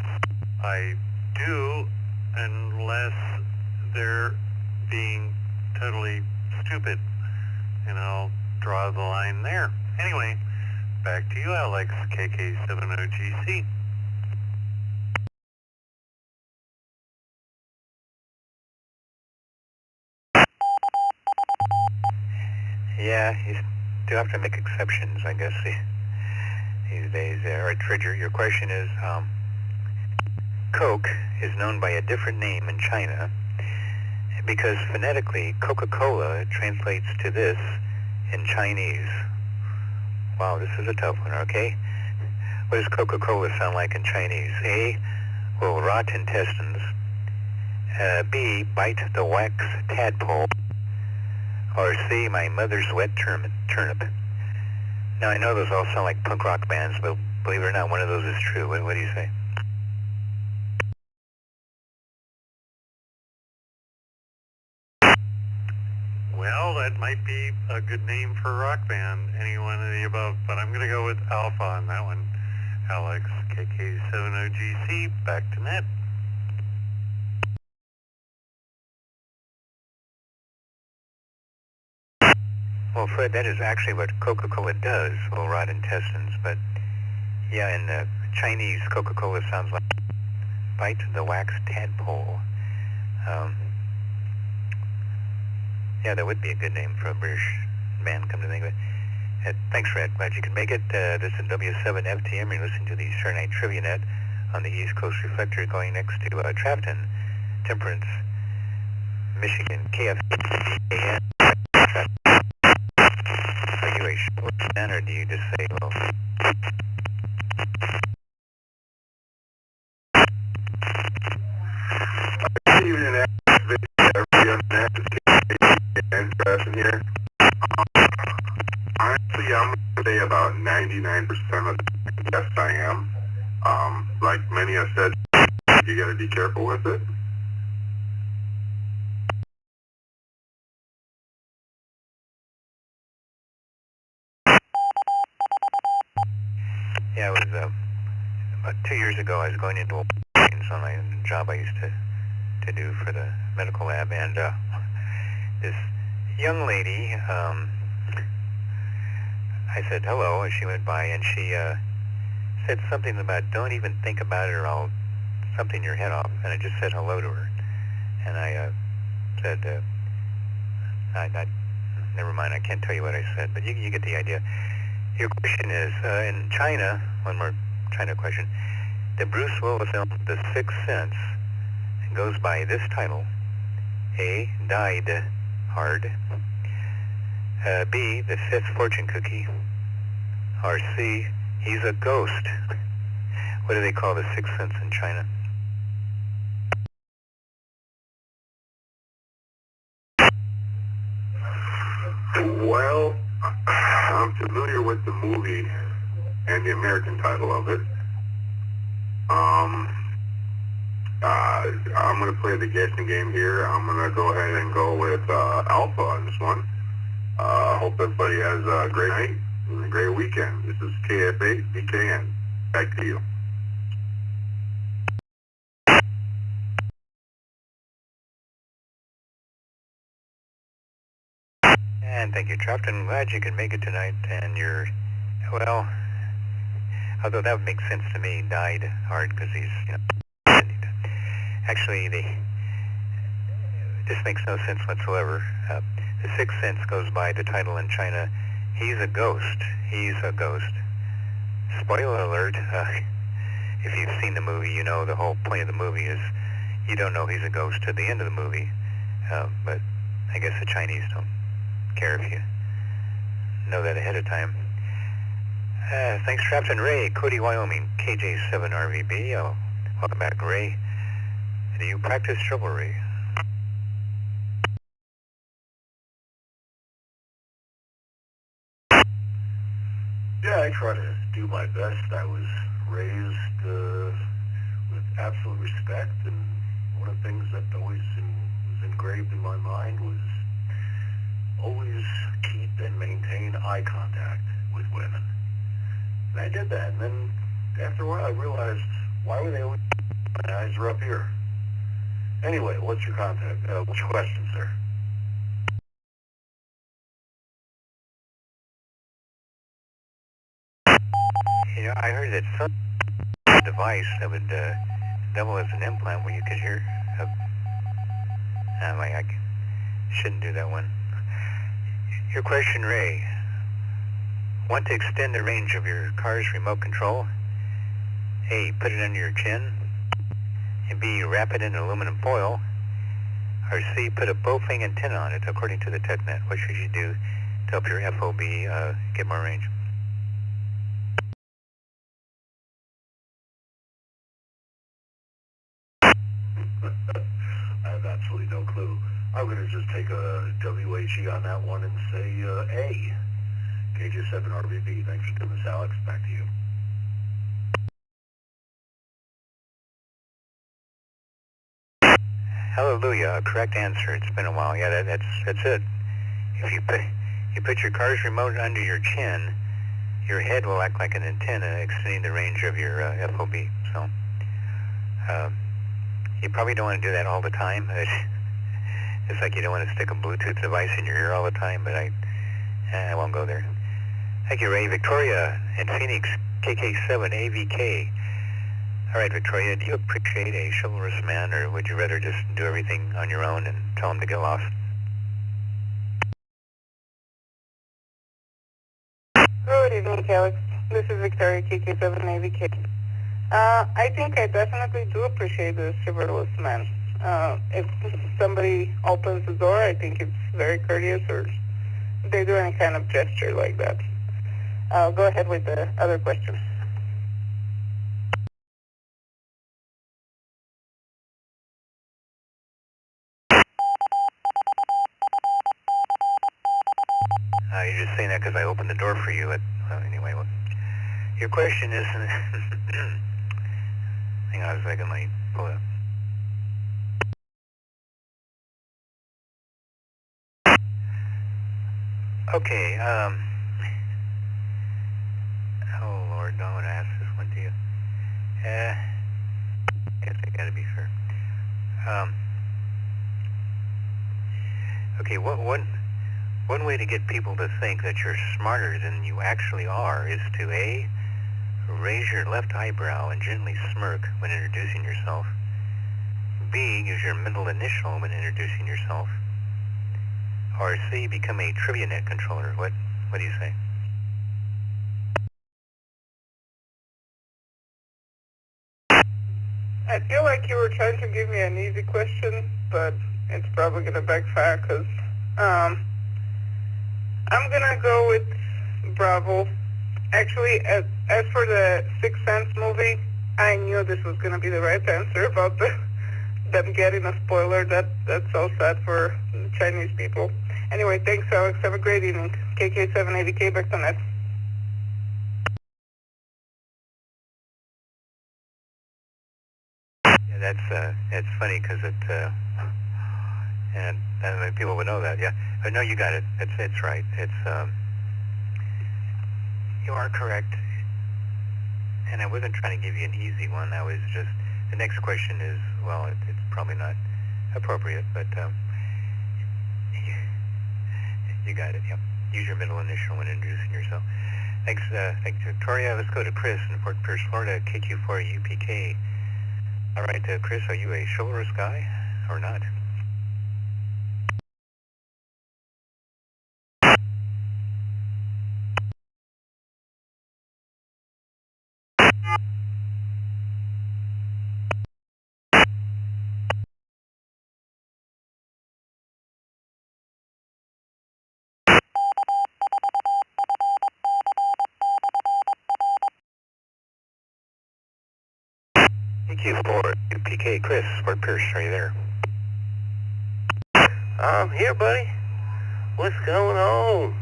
I do, unless they're being totally stupid, and I'll draw the line there. Anyway, back to you, Alex, KK70GC. Yeah, you do have to make exceptions, I guess, these days. All right, Tridger, your question is, Coke is known by a different name in China because phonetically Coca-Cola translates to this in Chinese. Wow, this is a tough one, okay? What does Coca-Cola sound like in Chinese? A, will rot intestines. B, bite the wax tadpole. Or C, my mother's wet turnip. Now, I know those all sound like punk rock bands, but believe it or not, one of those is true. What do you say? Well, that might be a good name for a rock band, any one of the above, but I'm going to go with Alpha on that one. Alex, KK70GC, back to net. Well, Fred, that is actually what Coca-Cola does, will rot intestines, but yeah, in Chinese, Coca-Cola sounds like bite the wax tadpole. Yeah, that would be a good name for a British band, come to think of it. Thanks, Fred. Glad you could make it. This is W7FTM. You're listening to the Saturday Night Trivia Net on the East Coast Reflector, going next to Trafton, Temperance, Michigan, KFAN. Are you a short man, or do you just say, well... Interesting here. Honestly, I'm going to say about 99% of the yes, I am. Like many have said, you got to be careful with it. Yeah, it was about 2 years ago. I was going into a on my job I used to do for the medical lab, and this young lady, I said hello, and she went by, and she said something about don't even think about it or I'll something your head off, and I just said hello to her, and I said, never mind, I can't tell you what I said, but you get the idea. Your question is, in China, one more China question, the Bruce Willis film The Sixth Sense goes by this title: A, Died Hard, B, The Fifth Fortune Cookie, or C, He's a Ghost. What do they call The Sixth Sense in China? Well, I'm familiar with the movie and the American title of it. I'm going to play the guessing game here. I'm going to go ahead and go with Alpha on this one. Hope everybody has a great night and a great weekend. This is KFA BKN. Back to you. And thank you, Trafton. Glad you could make it tonight, and you're, well, although that would make sense to me, died hard because he's, you know, actually, this makes no sense whatsoever. The Sixth Sense goes by the title in China, He's a Ghost. He's a Ghost. Spoiler alert, if you've seen the movie, you know the whole point of the movie is you don't know he's a ghost to the end of the movie, but I guess the Chinese don't care if you know that ahead of time. Thanks, Trafton. Ray, Cody, Wyoming, KJ7RVB. Welcome back, Ray. Do you practice chivalry? Yeah, I try to do my best. I was raised with absolute respect, and one of the things that always was engraved in my mind was always keep and maintain eye contact with equipment. And I did that, and then after a while I realized, why were they always, my eyes are up here. Anyway, what's your what's your question, sir? You know, I heard that some device that would double as an implant where you could hear. I shouldn't do that one. Your question, Ray. Want to extend the range of your car's remote control? A, put it under your chin. And B, wrap it in aluminum foil. Or C, put a Bofang antenna on it according to the TechNet. What should you do to help your FOB get more range? I have absolutely no clue. I'm going to just take a WHE on that one and say A. KJ7 RVB. Thanks for doing this, Alex. Back to you. Hallelujah, a correct answer. It's been a while. Yeah, that's it. If you put your car's remote under your chin, your head will act like an antenna extending the range of your FOB. So you probably don't want to do that all the time. It's like you don't want to stick a Bluetooth device in your ear all the time, but I won't go there. Thank you, Ray. Victoria in Phoenix, KK7 AVK. All right, Victoria, do you appreciate a chivalrous man, or would you rather just do everything on your own and tell him to get lost? Good evening, Alex. This is Victoria, KK7 AVK. I think I definitely do appreciate the chivalrous man. If somebody opens the door, I think it's very courteous, or if they do any kind of gesture like that. I'll go ahead with the other question. You're just saying that because I opened the door for you. Anyway, well, your question is... hang on a second, let me pull it up. Okay, oh Lord, don't want to ask this one to you. I guess I gotta be fair. Okay, one way to get people to think that you're smarter than you actually are is to A, raise your left eyebrow and gently smirk when introducing yourself. B, use your middle initial when introducing yourself. Or C, become a TrivaNet controller. What do you say? I feel like you were trying to give me an easy question, but it's probably going to backfire because I'm going to go with Bravo. Actually, as for the Sixth Sense movie, I knew this was going to be the right answer about them getting a spoiler. That's so sad for the Chinese people. Anyway, thanks, Alex. Have a great evening. KK7AVK, back to net. Yeah, it's funny because and people would know that. Yeah, no, you got it. It's right. You are correct. And I wasn't trying to give you an easy one. I was just, the next question is, well, it's probably not appropriate, but you got it. Yeah. Use your middle initial when introducing yourself. Thanks, Victoria. Let's go to Chris in Fort Pierce, Florida, KQ4 UPK. All right, Chris, are you a chivalrous guy or not? KQ4 UPK. Chris, Fort Pierce, are you there? I'm here, buddy. What's going on?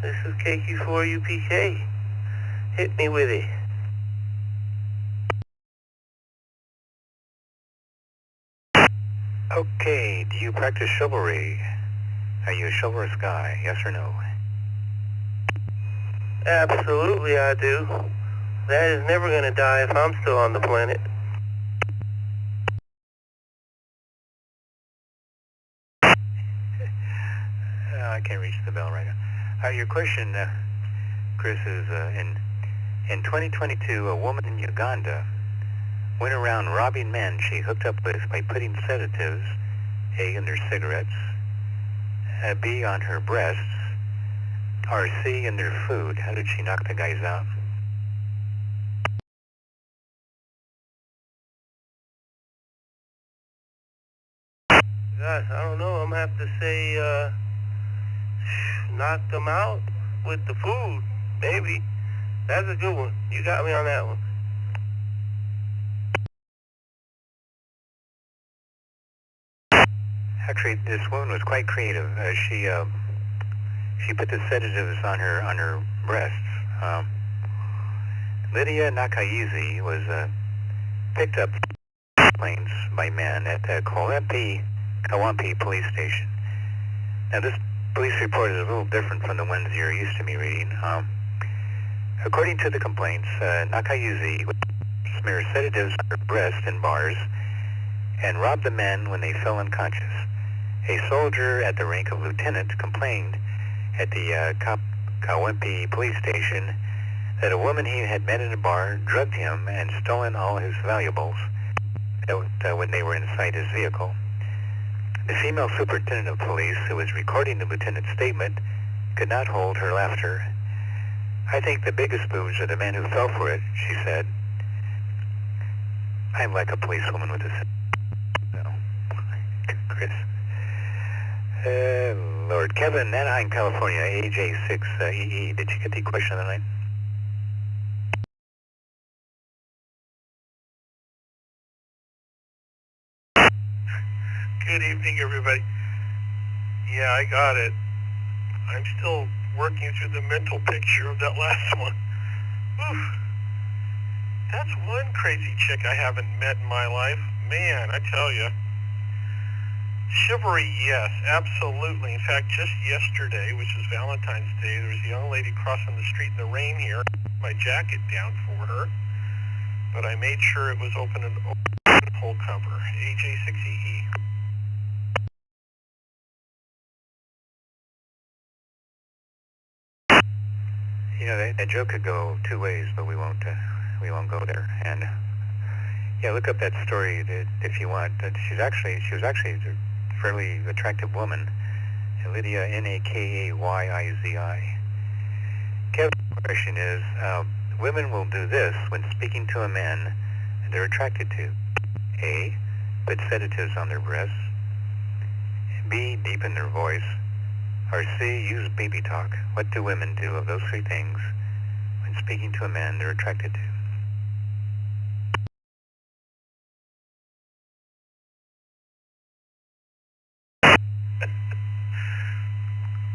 This is KQ4 UPK. Hit me with it. Okay, do you practice chivalry? Are you a chivalrous guy, yes or no? Absolutely I do. That is never going to die if I'm still on the planet. I can't reach the bell right now. Your question, Chris, is in 2022, a woman in Uganda went around robbing men she hooked up with by putting sedatives, A, in their cigarettes, B, on her breasts, or C, in their food. How did she knock the guys out? Gosh, I don't know. I'm going to have to say, knock them out with the food, maybe. That's a good one. You got me on that one. Actually, this woman was quite creative. She put the sedatives on her breasts. Lydia Nakayizi was picked up planes by men at the Kawampi police station. Now, this police report is a little different from the ones you're used to me reading. According to the complaints, Nakayizi would smear sedatives on her breast in bars and rob the men when they fell unconscious. A soldier at the rank of lieutenant complained at the Kawampi police station that a woman he had met in a bar drugged him and stolen all his valuables when they were inside his vehicle. The female superintendent of police, who was recording the lieutenant's statement, could not hold her laughter. I think the biggest boobs are the men who fell for it, she said. I'm like a policewoman with a... No. Chris. Lord. Kevin, Anaheim, California, AJ6EE. Did you get the question of the night? Good evening, everybody. Yeah, I got it. I'm still working through the mental picture of that last one. Oof. That's one crazy chick I haven't met in my life. Man, I tell you. Chivalry, yes, absolutely. In fact, just yesterday, which is Valentine's Day, there was a young lady crossing the street in the rain here. My jacket down for her, but I made sure it was open and full cover. AJ6EE. You know, that joke could go two ways, but we won't go there. And yeah, look up that story if you want. She was actually a fairly attractive woman, Lydia Nakayyizi. Kevin's question is, women will do this when speaking to a man they're attracted to. A, put sedatives on their breasts. B, deepen their voice. Or C, use baby talk. What do women do of those three things when speaking to a man they're attracted to?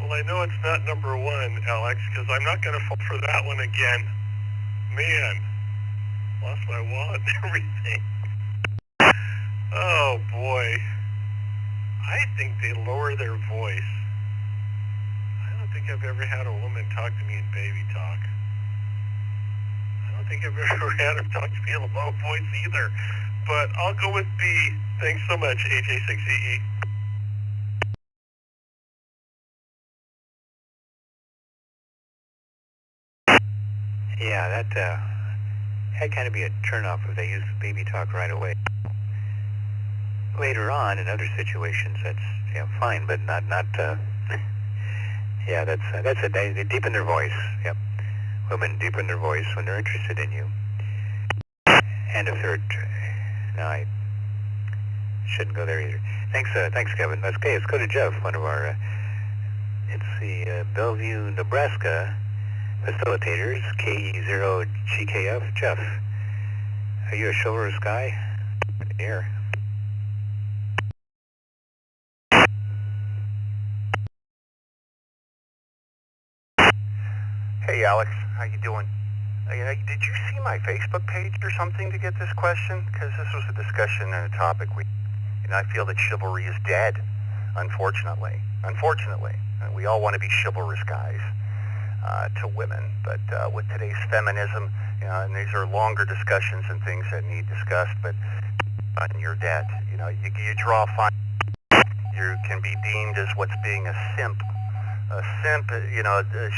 Well, I know it's not number one, Alex, because I'm not going to fall for that one again. Man, lost my wallet and everything. Oh, boy. I think they lower their voice. I don't think I've ever had a woman talk to me in baby talk. I don't think I've ever had her talk to me in a low voice either. But I'll go with B. Thanks so much, AJ6EE. Yeah, that'd kind of be a turnoff if they use baby talk right away. Later on, in other situations, that's fine, but not. Yeah, that's it. They deepen their voice. Yep, women deepen their voice when they're interested in you. And if they're, no, I shouldn't go there either. Thanks, Kevin. Okay, let's go to Jeff, one of our. It's the Bellevue, Nebraska facilitators, KE0GKF. Jeff, are you a chivalrous guy? Here. Hey Alex, how you doing? Did you see my Facebook page or something to get this question? Because this was a discussion and a topic I feel that chivalry is dead, unfortunately. We all want to be chivalrous guys. to women. But with today's feminism, and these are longer discussions and things that need discussed, but on your debt, you draw a fine. You can be deemed as what's being a simp. A simp,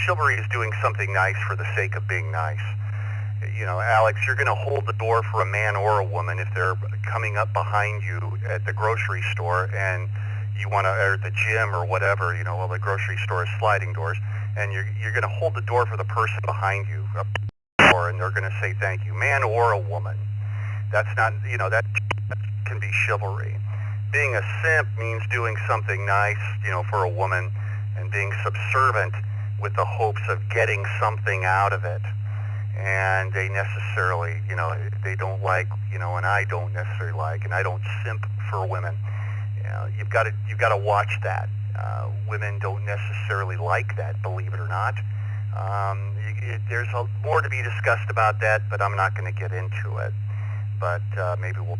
chivalry is doing something nice for the sake of being nice. Alex, you're going to hold the door for a man or a woman if they're coming up behind you at the grocery store and you want to, or at the gym or whatever, well, the grocery store is sliding doors, and you're going to hold the door for the person behind you, and they're going to say thank you, man or a woman. That's not, that can be chivalry. Being a simp means doing something nice, for a woman, and being subservient with the hopes of getting something out of it. And they necessarily, they don't like, and I don't necessarily like, and I don't simp for women. You've got to watch that. Women don't necessarily like that, believe it or not. There's more to be discussed about that, but I'm not going to get into it. But maybe we'll.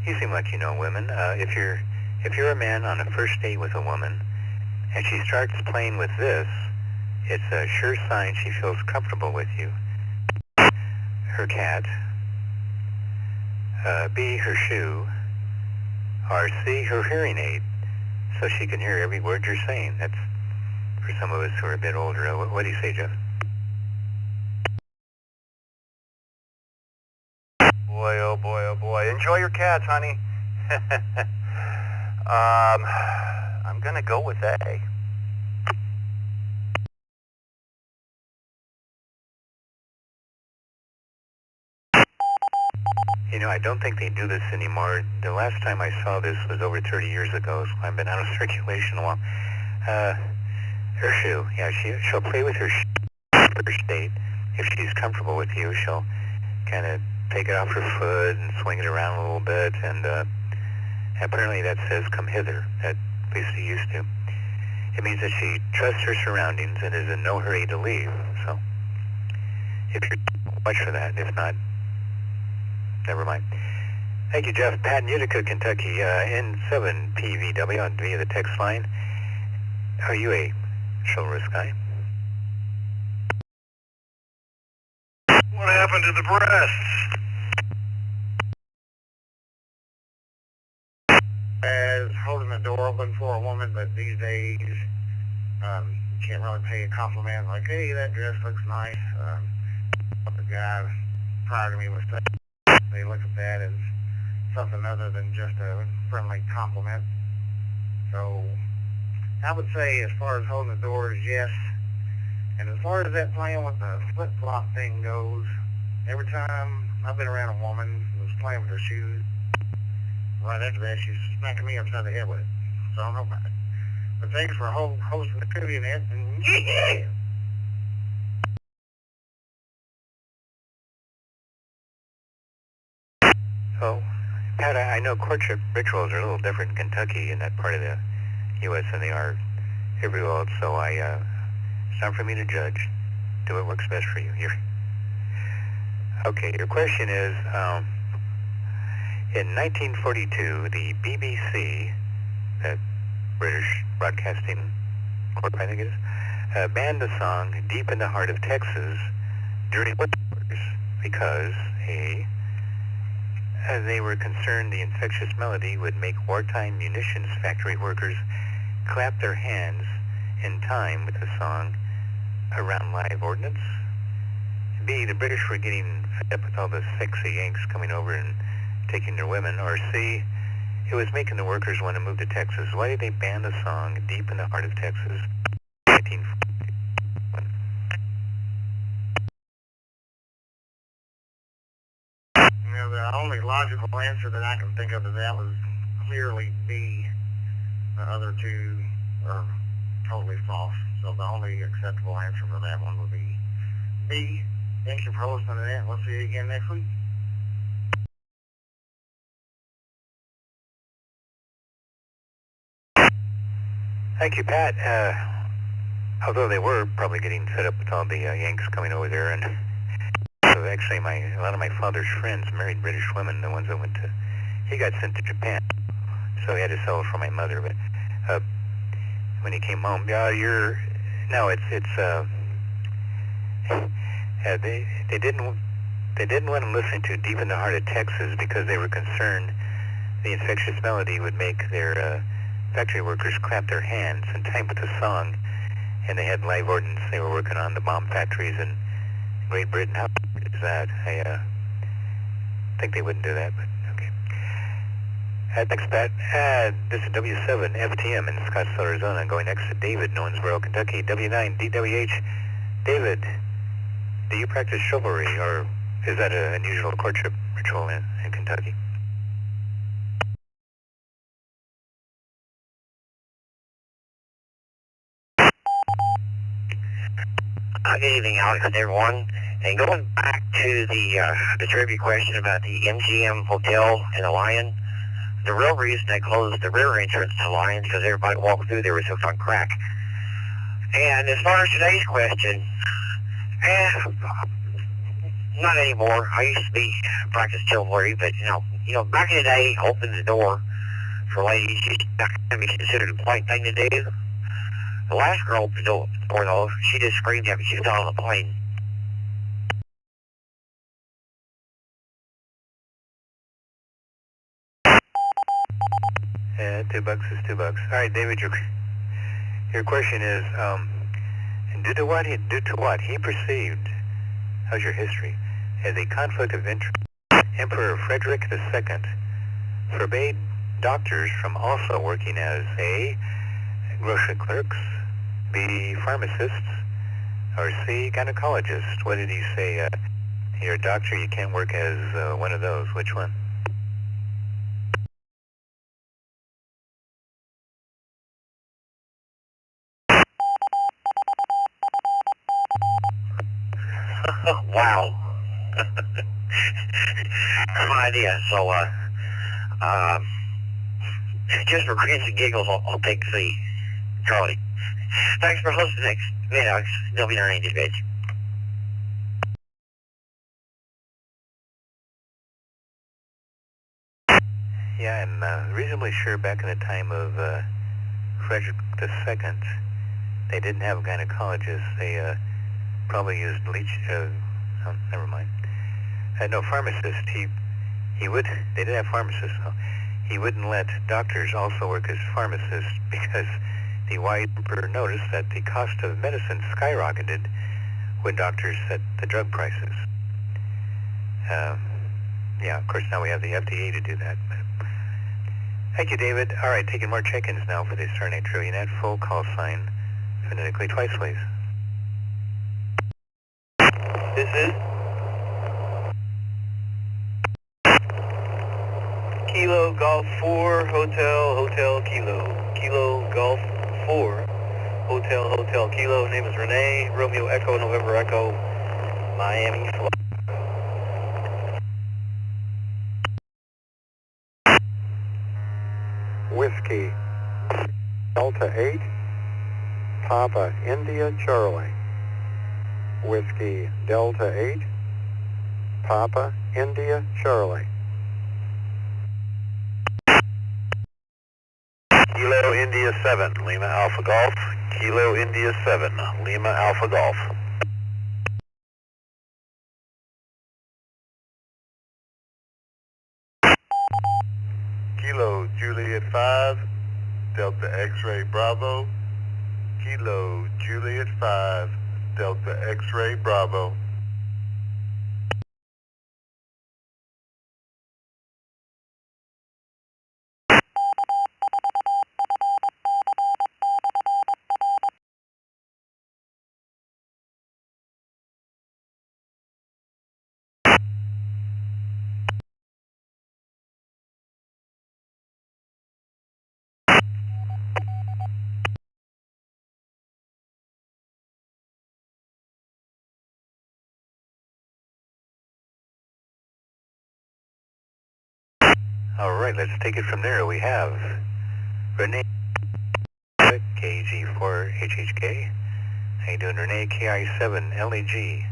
You seem like you know women. If you're a man on a first date with a woman, and she starts playing with this, it's a sure sign she feels comfortable with you. Her cat, B, her shoe, or C, her hearing aid, so she can hear every word you're saying. That's for some of us who are a bit older. What do you say, Jeff? Boy, oh boy, oh boy. Enjoy your cats, honey. I'm going to go with A. I don't think they do this anymore. The last time I saw this was over 30 years ago, so I've been out of circulation a while. Her shoe. Yeah, she'll play with her shoe first date. If she's comfortable with you, she'll kind of take it off her foot and swing it around a little bit, and apparently that says, come hither. At least it used to. It means that she trusts her surroundings and is in no hurry to leave. So, if you're watch for that. If not, never mind. Thank you, Jeff. Pat in Utica, Kentucky, N7PVW on via the text line. Are you a chivalrous guy? What happened to the breasts? As holding the door open for a woman, but these days you can't really pay a compliment like, hey, that dress looks nice. What the guy prior to me was saying, they look at that as something other than just a friendly compliment. So I would say as far as holding the doors, yes. And as far as that playing with the flip-flop thing goes, every time I've been around a woman who was playing with her shoes, right after that, she's smacking me upside the head with it. So I don't know about it. But thanks for hosting the trivia net, and yeah! So, Pat, I know courtship rituals are a little different in Kentucky in that part of the U.S. than they are everywhere else, so it's not for me to judge. Do what works best for you. Okay, your question is, in 1942, the BBC, the British Broadcasting Corp, I think it is, banned the song Deep in the Heart of Texas during war because, A, they were concerned the infectious melody would make wartime munitions factory workers clap their hands in time with the song around live ordnance. B, the British were getting fed up with all the sexy Yanks coming over and taking their women. Or C, it was making the workers want to move to Texas. Why did they ban the song Deep in the Heart of Texas? 1941. The only logical answer that I can think of to that was clearly B. The other two are totally false. So the only acceptable answer for that one would be B. Thank you for hosting it. We'll see you again next week. Thank you, Pat. Although they were probably getting fed up with all the Yanks coming over there, and so actually a lot of my father's friends married British women, the ones that went to, he got sent to Japan, so he had to settle for my mother, but when he came home, they didn't want him listening to Deep in the Heart of Texas because they were concerned the infectious melody would make their factory workers clap their hands in time with the song, and they had live ordnance they were working on the bomb factories in Great Britain. How is that? I think they wouldn't do that, but okay. Thanks, Pat. This is W7 FTM in Scottsdale, Arizona, going next to David in Owensboro, Kentucky. W9 DWH. David, do you practice chivalry, or is that an unusual courtship ritual in Kentucky? Good evening, Alex, and everyone. And going back to the trivia question about the MGM Hotel in the Lion, the real reason they closed the rear entrance to Lion is because everybody walked through there was hooked on crack. And as far as today's question, not anymore. I used to practice chivalry, but you know, back in the day, open the door for ladies used to be considered a polite thing to do. The last girl opened the door, though, she just screamed at me. She was on the plane. Yeah, $2 is $2. All right, David, your question is, due to what he perceived, how's your history, as a conflict of interest, Emperor Frederick II forbade doctors from also working as A, grocery clerks, B, pharmacists, or C, gynecologists. What did he say? You're a doctor, you can't work as one of those. Which one? Wow. No idea. So, just for grins and giggles, I'll take C. Charlie. Thanks for hosting next video. W9 Dispatch. Yeah, I'm reasonably sure back in the time of Frederick II, they didn't have gynecologists. They probably used never mind. No, pharmacists. They didn't have pharmacists, so he wouldn't let doctors also work as pharmacists because the wise emperor noticed that the cost of medicine skyrocketed when doctors set the drug prices. Yeah, of course now we have the FDA to do that. But thank you, David. All right, taking more check-ins now for the Starnet Trillionet. Full call sign, phonetically twice, please. This is Kilo Golf 4 Hotel Kilo Golf 4 Hotel Kilo. Name is Renee. Romeo Echo November Echo, Miami, Florida. Whiskey Delta 8 Papa India Charlie. Whiskey Delta 8 Papa India Charlie. Kilo India 7, Lima Alpha Golf. Kilo India 7, Lima Alpha Golf. Kilo Juliet 5, Delta X-Ray Bravo. Kilo Juliet 5, Delta X-Ray Bravo. All right, let's take it from there. We have Renee. KG4HHK. How you doing, Renee? KI7LAG.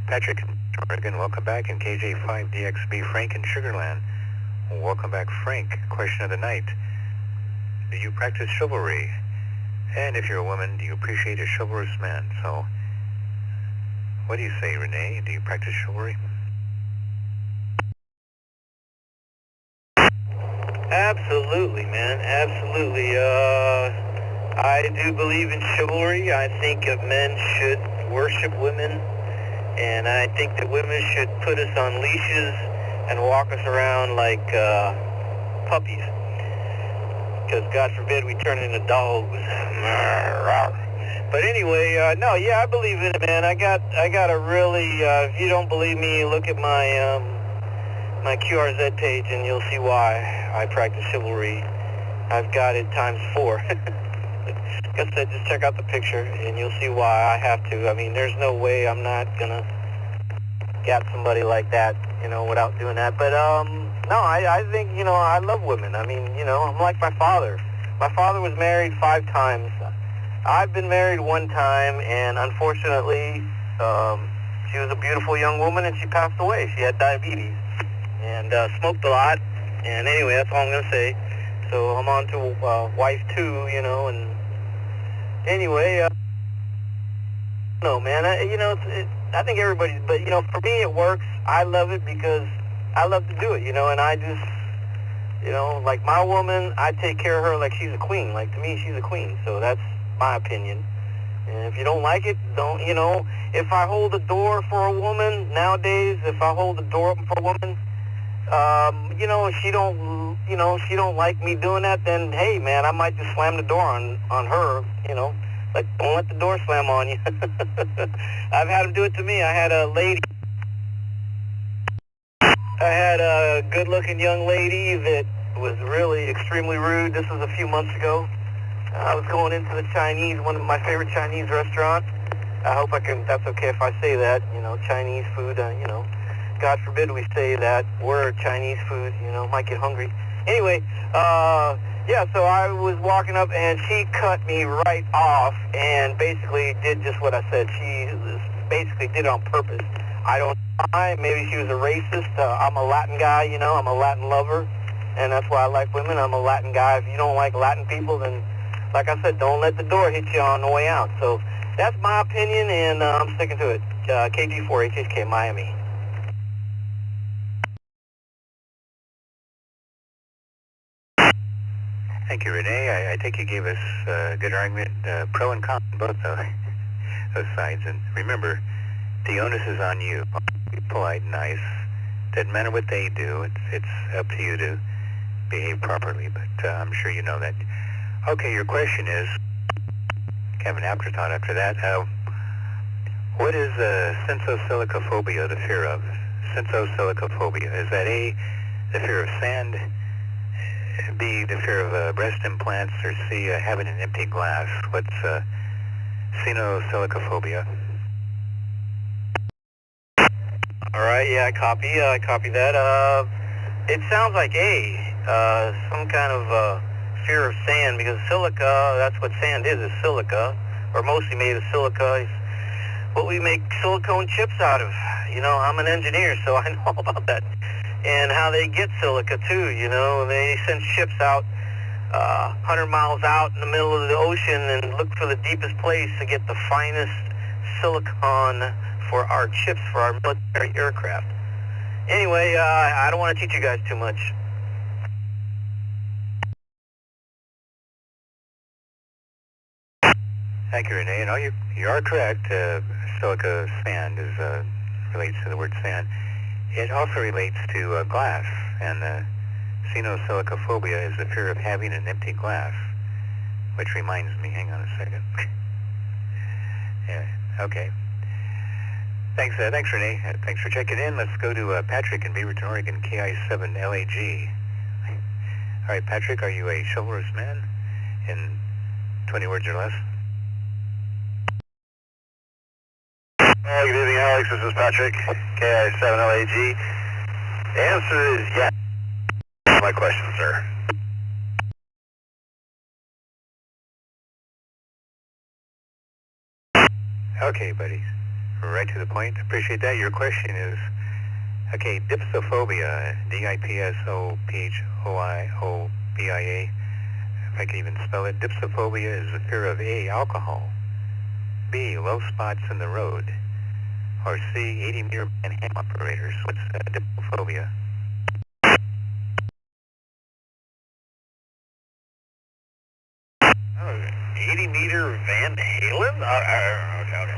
Patrick, Oregon, welcome back. And KJ5DXB, Frank in Sugarland. Welcome back, Frank. Question of the night. Do you practice chivalry? And if you're a woman, do you appreciate a chivalrous man? So, what do you say, Renee? Do you practice chivalry? Absolutely, man. Absolutely. I do believe in chivalry. I think that men should worship women, and I think that women should put us on leashes and walk us around like puppies. Because God forbid we turn into dogs. But anyway, no, yeah, I believe in it, man. I got a really. If you don't believe me, look at my QRZ page, and you'll see why I practice chivalry. I've got it ×4. Like I said, just check out the picture, and you'll see why I have to. I mean, there's no way I'm not gonna get somebody like that, you know, without doing that. But no, I think, you know, I love women. I mean, you know, I'm like my father. My father was married 5 times. I've been married 1 time, and unfortunately, she was a beautiful young woman, and she passed away. She had diabetes and smoked a lot. And anyway, that's all I'm gonna say. So I'm on to wife 2, you know, and anyway, no, man, you know, I think everybody, but, you know, for me it works. I love it because I love to do it, you know, and I just, you know, like my woman, I take care of her like she's a queen. Like, to me, she's a queen, so that's my opinion. And if you don't like it, don't, you know, if I hold the door for a woman, nowadays, if I hold the door open for a woman, you know, if she don't like me doing that, then, hey, man, I might just slam the door on her, you know. Like, don't let the door slam on you. I've had them do it to me. I had a good-looking young lady that was really extremely rude. This was a few months ago. I was going into the Chinese, one of my favorite Chinese restaurants. I hope that's okay if I say that, you know, Chinese food, you know. God forbid we say that word, Chinese food, you know, might get hungry. Anyway, yeah, so I was walking up, and she cut me right off and basically did just what I said. She basically did it on purpose. I don't know why. Maybe she was a racist. I'm a Latin guy, you know. I'm a Latin lover, and that's why I like women. I'm a Latin guy. If you don't like Latin people, then, like I said, don't let the door hit you on the way out. So that's my opinion, and I'm sticking to it. KG4HHK, Miami. Thank you, Renee. I think you gave us a good argument, pro and con, both those sides. And remember, the onus is on you. Be polite and nice. Doesn't matter what they do. It's up to you to behave properly, but I'm sure you know that. Okay, your question is, have an afterthought after that. What is sensosilicophobia, the fear of? Sensosilicophobia. Is that A, the fear of sand, B, the fear of breast implants, or C, having an empty glass? What's sensosilicophobia? All right, yeah, I copy that. It sounds like A, some kind of fear of sand, because silica, that's what sand is silica, or mostly made of silica. It's what we make silicone chips out of. You know, I'm an engineer, so I know about that. And how they get silica, too, you know. They send ships out 100 miles out in the middle of the ocean and look for the deepest place to get the finest silicon for our chips, for our military aircraft. Anyway, I don't want to teach you guys too much. Thank you, Renee. No, you are correct. Silica sand relates to the word sand. It also relates to glass, and sensosilicophobia is the fear of having an empty glass, which reminds me, hang on a second. Yeah, okay. Thanks, Renee. Thanks for checking in. Let's go to Patrick in Beaverton, Oregon, KI7LAG. All right, Patrick, are you a chivalrous man in 20 words or less? Good evening, Alex. This is Patrick, KI7LAG. The answer is yes. My question, sir. Okay, buddy. Right to the point. Appreciate that. Your question is, okay, dipsophobia, D-I-P-S-O-P-H-O-I-O-B-I-A, if I can even spell it. Dipsophobia is the fear of A, alcohol, B, low spots in the road, or C, 80-meter band ham operators. What's dipsophobia? 80-meter Van Halen? Okay.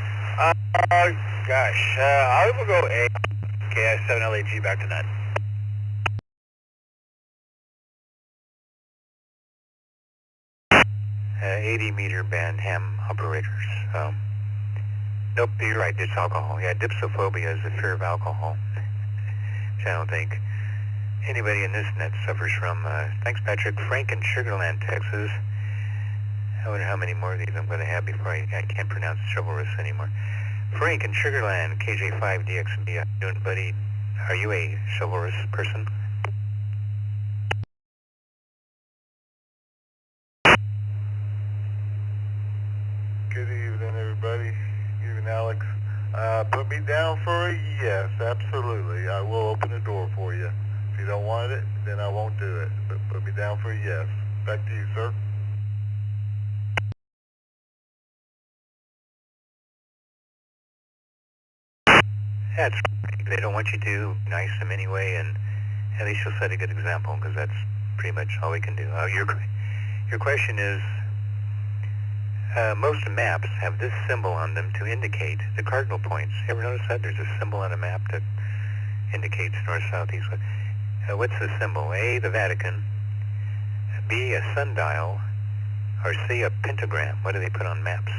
Gosh, I will go A. Okay, SWLing back to that. 80-meter band ham operators. Nope, you're right, it's alcohol. Yeah, dipsophobia is the fear of alcohol, which I don't think anybody in this net suffers from. Thanks, Patrick. Frank in Sugar Land, Texas. I wonder how many more of these I'm going to have before I can't pronounce chivalrous anymore. Frank in Sugar Land, KJ5DXB. How you doing, buddy? Are you a chivalrous person? Good evening, everybody. Evening, Alex. Put me down for a yes, absolutely. I will open the door for you. If you don't want it, then I won't do it. But put me down for a yes. Back to you, sir. That's right. They don't want you to. Be nice to them anyway, and at least you'll set a good example, because that's pretty much all we can do. Your question is, most maps have this symbol on them to indicate the cardinal points. Ever notice that? There's a symbol on a map that indicates north, south, east, west. What's the symbol? A, the Vatican, B, a sundial, or C, a pentagram. What do they put on maps?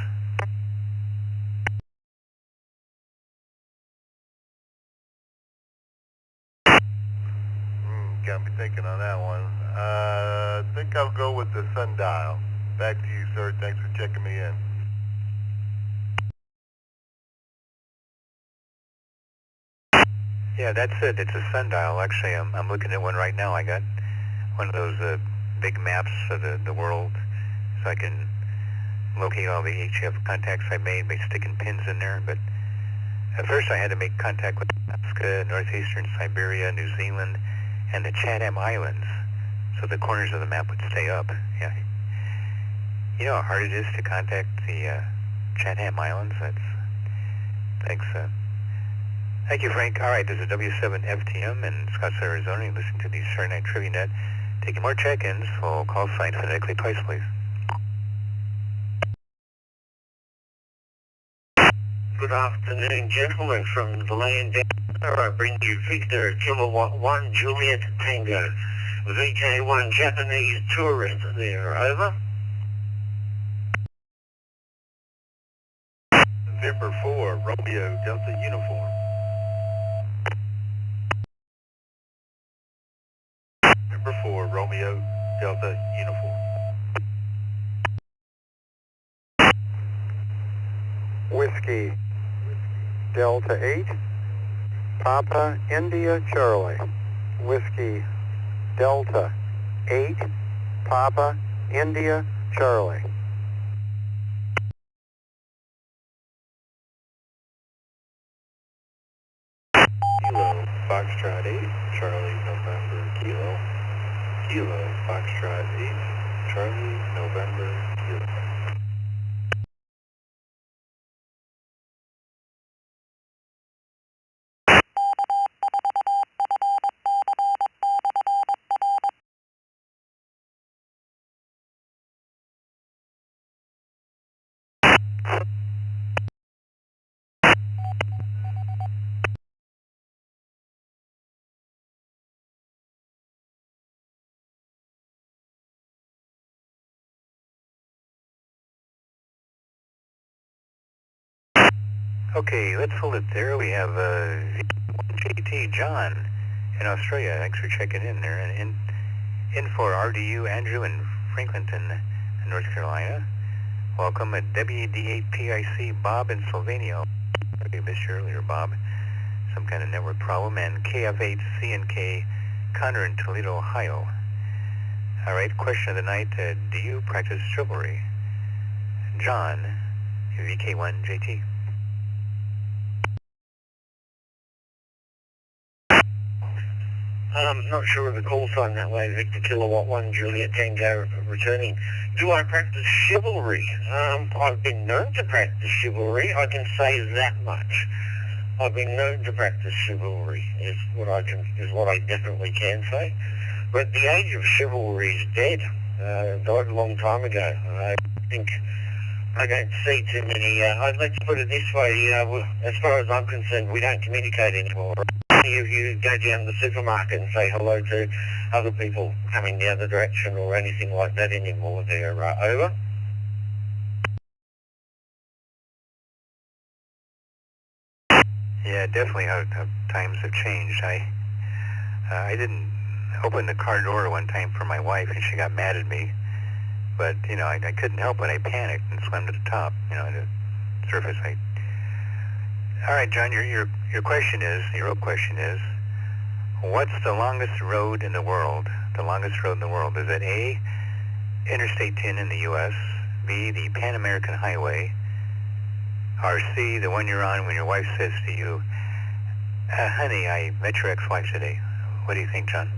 Got me thinking on that one. I think I'll go with the sundial. Back to you, sir. Thanks for checking me in. Yeah, that's it. It's a sundial. Actually, I'm looking at one right now. I got one of those big maps of the world, so I can locate all the HF contacts I made by sticking pins in there. But at first I had to make contact with Alaska, northeastern Siberia, New Zealand, and the Chatham Islands, so the corners of the map would stay up. Yeah. You know how hard it is to contact the Chatham Islands? Thanks. Thank you, Frank. All right, this is W7FTM in Scottsdale, Arizona. You listen to the Saturday Night Trivia Net. Taking more check-ins. Full call sign phonetically twice, please. Good afternoon, gentlemen. From the land down there, I bring you Victor Kilowatt 1 Juliet Tango. VJ1 Japanese tourist there. Over. Zipper 4, Romeo Delta Uniform. Zipper 4, Romeo Delta Uniform. Whiskey Delta 8, Papa India Charlie. Whiskey Delta 8, Papa India Charlie. Kilo, Foxtrot 8, Charlie, November, Kilo. Kilo, Foxtrot 8, Charlie, November, Kilo. Okay, let's hold it there. We have JT John in Australia. Thanks for checking in there. And in for RDU Andrew in Franklinton, North Carolina. Welcome at WD8PIC Bob in Slovenia. I missed you earlier, Bob. Some kind of network problem. And KF8CNK Connor in Toledo, Ohio. All right, question of the night. Do you practice chivalry? John, VK1JT. Not sure of the call sign that way. Victor Kilowatt 1, Juliet Tango returning. Do I practice chivalry? I've been known to practice chivalry. I can say that much. I've been known to practice chivalry, is what I definitely can say. But the age of chivalry is dead. Died a long time ago. I think I don't see too many. Let's put it this way. As far as I'm concerned, we don't communicate anymore. If you go down to the supermarket and say hello to other people coming the other direction or anything like that anymore, they're over. Yeah, definitely how times have changed. I didn't open the car door one time for my wife and she got mad at me. But, you know, I couldn't help it. I panicked and swam to the top, you know, the surface. All right, John, your question is, your real question is, what's the longest road in the world? The longest road in the world. Is it A, Interstate 10 in the U.S., B, the Pan American Highway, or C, the one you're on when your wife says to you, honey, I met your ex-wife today. What do you think, John?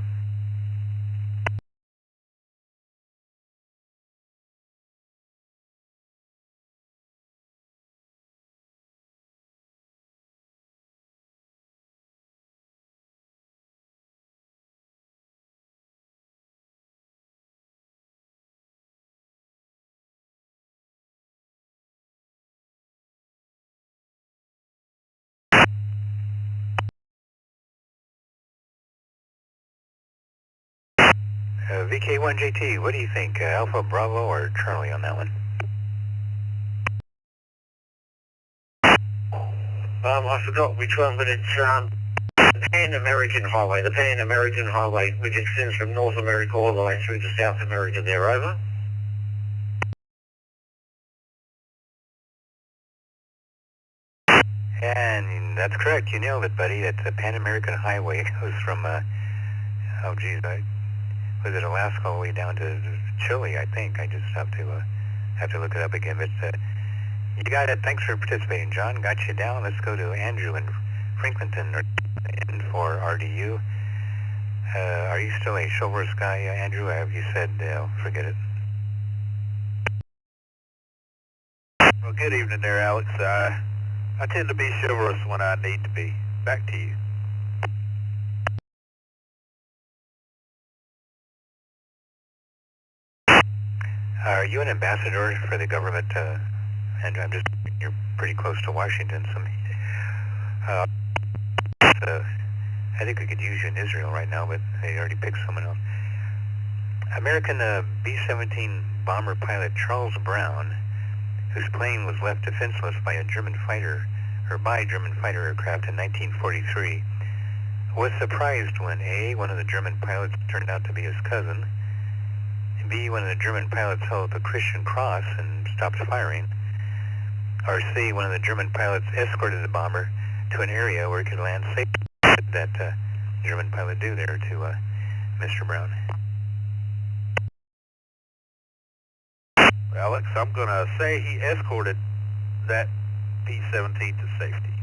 VK1JT, what do you think? Alpha, Bravo, or Charlie on that one? I forgot which one, but it's the Pan American Highway. The Pan American Highway, which extends from North America all the way through to South America. There, over. And that's correct. You nailed it, buddy. That's the Pan American Highway. It goes from, was it Alaska all the way down to Chile, I think. I just have to look it up again. But you got it. Thanks for participating, John. Got you down. Let's go to Andrew in Franklinton for RDU. Are you still a chivalrous guy, Andrew? Have you said, forget it? Well, good evening there, Alex. I tend to be chivalrous when I need to be. Back to you. Are you an ambassador for the government, Andrew? You're pretty close to Washington. I think we could use you in Israel right now, but they already picked someone else. American B-17 bomber pilot Charles Brown, whose plane was left defenseless by German fighter aircraft in 1943, was surprised when A, one of the German pilots turned out to be his cousin, B, one of the German pilots held the Christian cross and stopped firing, or C, one of the German pilots escorted the bomber to an area where he could land safely. What did that German pilot do there to Mr. Brown? Alex, I'm going to say he escorted that B-17 to safety.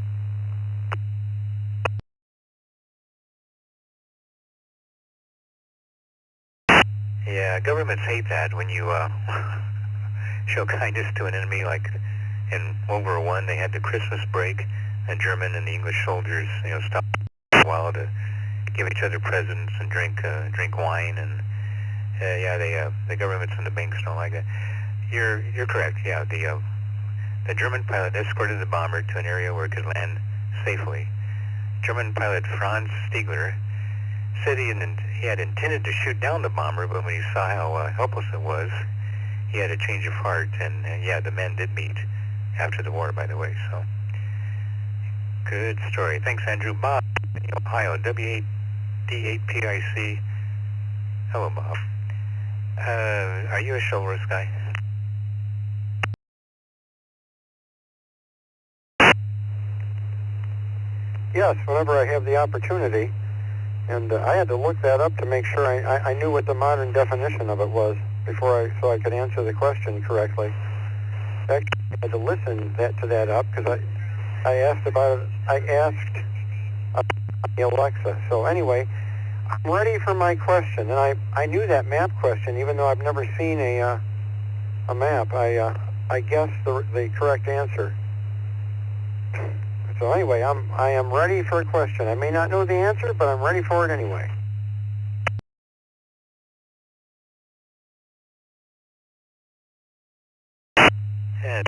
Yeah, governments hate that when you show kindness to an enemy. Like in World War I, they had the Christmas break, and German and the English soldiers, stopped for a while to give each other presents and drink wine, and the governments and the banks don't like that. You're correct. Yeah, the German pilot escorted the bomber to an area where it could land safely. German pilot Franz Stiegler said he had intended to shoot down the bomber, but when he saw how helpless it was, he had a change of heart. And the men did meet after the war, by the way. So good story. Thanks, Andrew. Bob in Ohio, W8D8PIC. Hello, Bob. Are you a chivalrous guy? Yes, whenever I have the opportunity. And I had to look that up to make sure I knew what the modern definition of it was so I could answer the question correctly. Actually, I had to listen to that up because I asked about it. I asked Alexa. So anyway, ready for my question, and I knew that map question, even though I've never seen a map. I guessed the correct answer. So anyway, I am ready for a question. I may not know the answer, but I'm ready for it anyway. And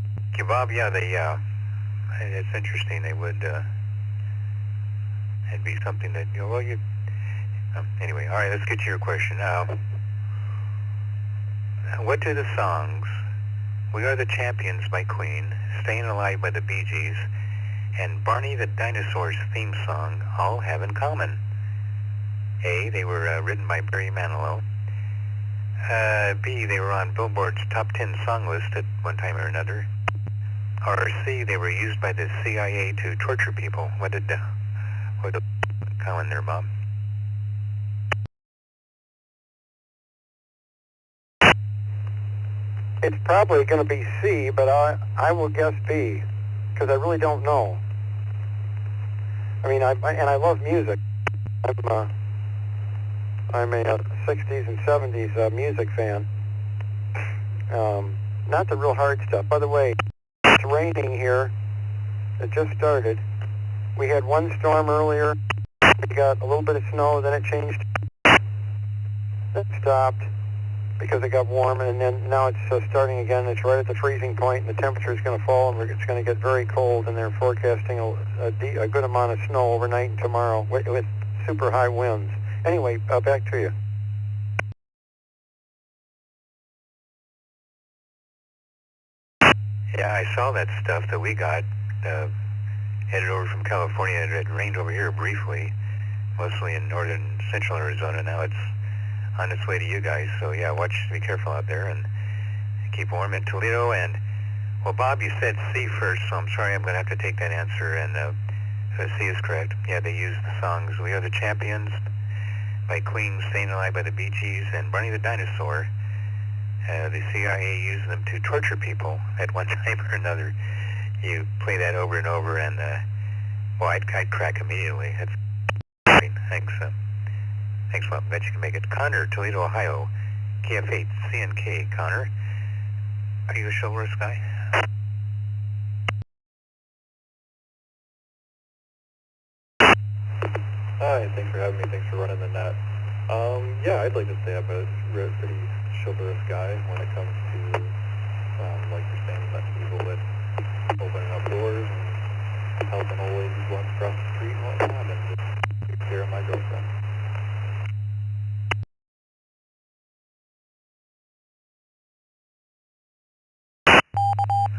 Bob, yeah, it's interesting. They would, it'd be something that, well, anyway, all right, let's get to your question. What do the songs We Are the Champions by Queen, Staying Alive by the Bee Gees, and Barney the Dinosaur's theme song all have in common? A, they were written by Barry Manilow. B, they were on Billboard's top 10 song list at one time or another. Or C, they were used by the CIA to torture people. What did common there, Bob? It's probably going to be C, but I will guess B, because I really don't know. I mean, I love music. I'm a 60s and 70s music fan. Not the real hard stuff. By the way, it's raining here. It just started. We had one storm earlier. We got a little bit of snow, then it changed. It stopped because it got warm, and then now it's starting again. It's right at the freezing point, and the temperature is going to fall, and it's going to get very cold, and they're forecasting a good amount of snow overnight and tomorrow with super high winds. Anyway, back to you. Yeah, I saw that stuff that we got headed over from California. It rained over here briefly, mostly in northern central Arizona. Now it's on its way to you guys. So yeah, be careful out there and keep warm in Toledo. And well, Bob, you said C first, so I'm sorry, I'm going to have to take that answer. And C is correct. Yeah, they used the songs "We Are the Champions" by Queen, "Staying Alive" by the Bee Gees, and "Barney the Dinosaur." The CIA used them to torture people at one time or another. You play that over and over, and well, I'd crack immediately. That's great. Thanks. Thanks, Bob. Bet you can make it. Connor, Toledo, Ohio, KF8 CNK. Connor, are you a chivalrous guy? Hi, thanks for having me. Thanks for running the net. Yeah, I'd like to say I'm a pretty chivalrous guy when it comes to, like you're saying, letting people in, opening up doors and helping old ladies walk across the street and whatnot, and just take care of my girlfriend.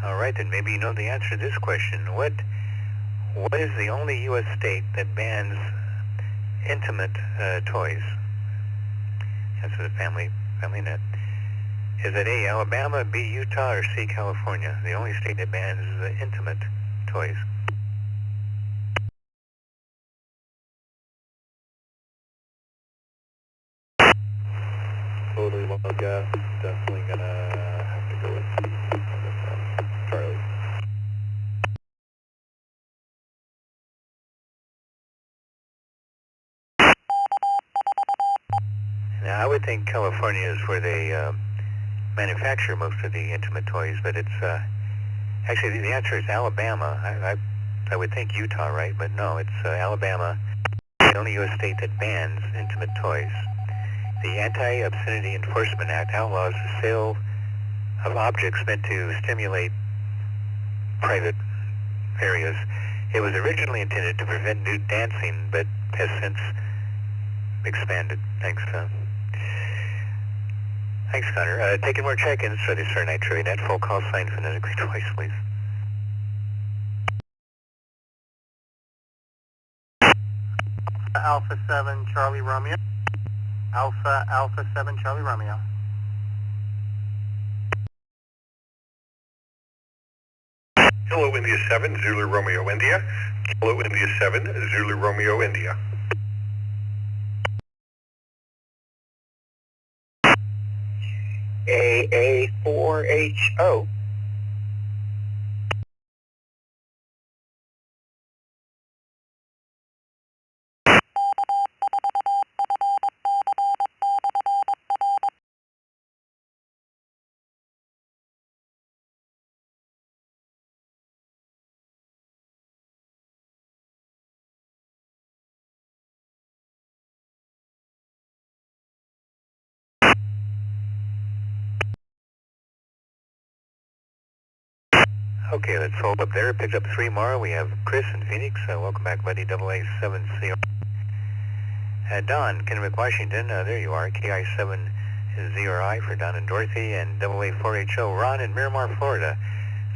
All right, then maybe you know the answer to this question. What is the only U.S. state that bans intimate toys? Answer the family net. Is it A, Alabama, B, Utah, or C, California? The only state that bans intimate toys. Totally wild guess. Definitely gonna have to go with C on this one. Charlie. Now, I would think California is where they manufacture most of the intimate toys, but it's actually the answer is Alabama. I would think Utah, right? But no, it's Alabama, the only U.S. state that bans intimate toys. The Anti-Obscenity Enforcement Act outlaws the sale of objects meant to stimulate private areas. It was originally intended to prevent nude dancing, but has since expanded. Thanks, Thanks, Connor. Taking more check-ins for the Saturday Night Trivia Net. Full call sign phonetically twice, please. Alpha 7 Charlie Romeo. Alpha 7 Charlie Romeo. Hello, India 7, Zulu Romeo India. Hello, India 7, Zulu Romeo India. AA4HO. Okay, let's hold up there. Picked up 3 more. We have Chris in Phoenix. Welcome back, buddy. AA7CR. Don, Kennewick, Washington. There you are. KI7ZRI for Don and Dorothy, and AA4HO. Ron in Miramar, Florida.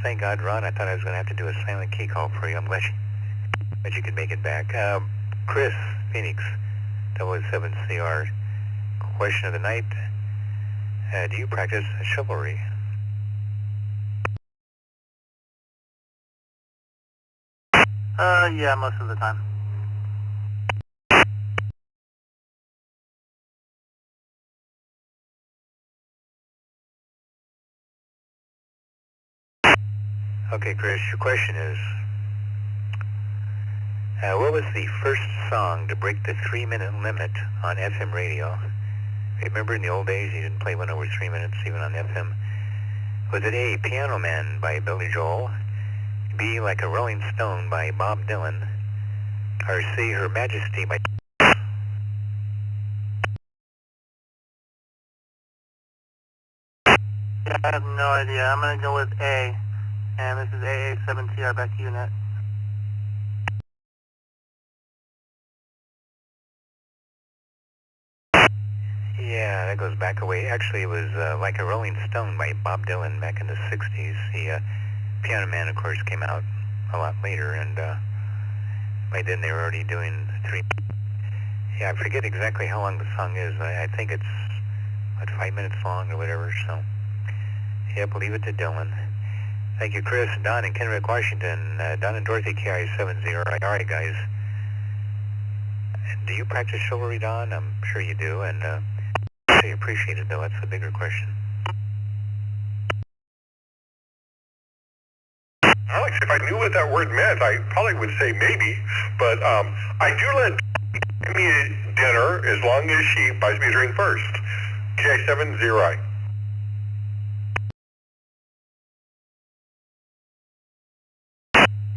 Thank God, Ron. I thought I was going to have to do a silent key call for you. I'm glad you could make it back. Chris, Phoenix, 007CR. Question of the night. Do you practice chivalry? Yeah, most of the time. Okay, Chris, your question is, what was the first song to break the 3-minute limit on FM radio? Remember in the old days you didn't play one over 3 minutes even on FM? Was it A, Piano Man by Billy Joel, B, Like a Rolling Stone by Bob Dylan, or C, Her Majesty by... Yeah, I have no idea. I'm going to go with A. And this is AA7TR, back to you, Net. Yeah, that goes back away. Actually, it was Like a Rolling Stone by Bob Dylan back in the 60s. The Piano Man, of course, came out a lot later, and by then they were already doing 3... Yeah, I forget exactly how long the song is. I think it's, 5 minutes long or whatever, so... Yep, leave it to Dylan. Thank you, Chris. Don in Kennewick, Washington. Don and Dorothy, KI70. All right, guys. Do you practice chivalry, Don? I'm sure you do, and I appreciate it, though. That's the bigger question. Alex, if I knew what that word meant, I probably would say maybe, but I do let me dinner as long as she buys me a drink first. KI70.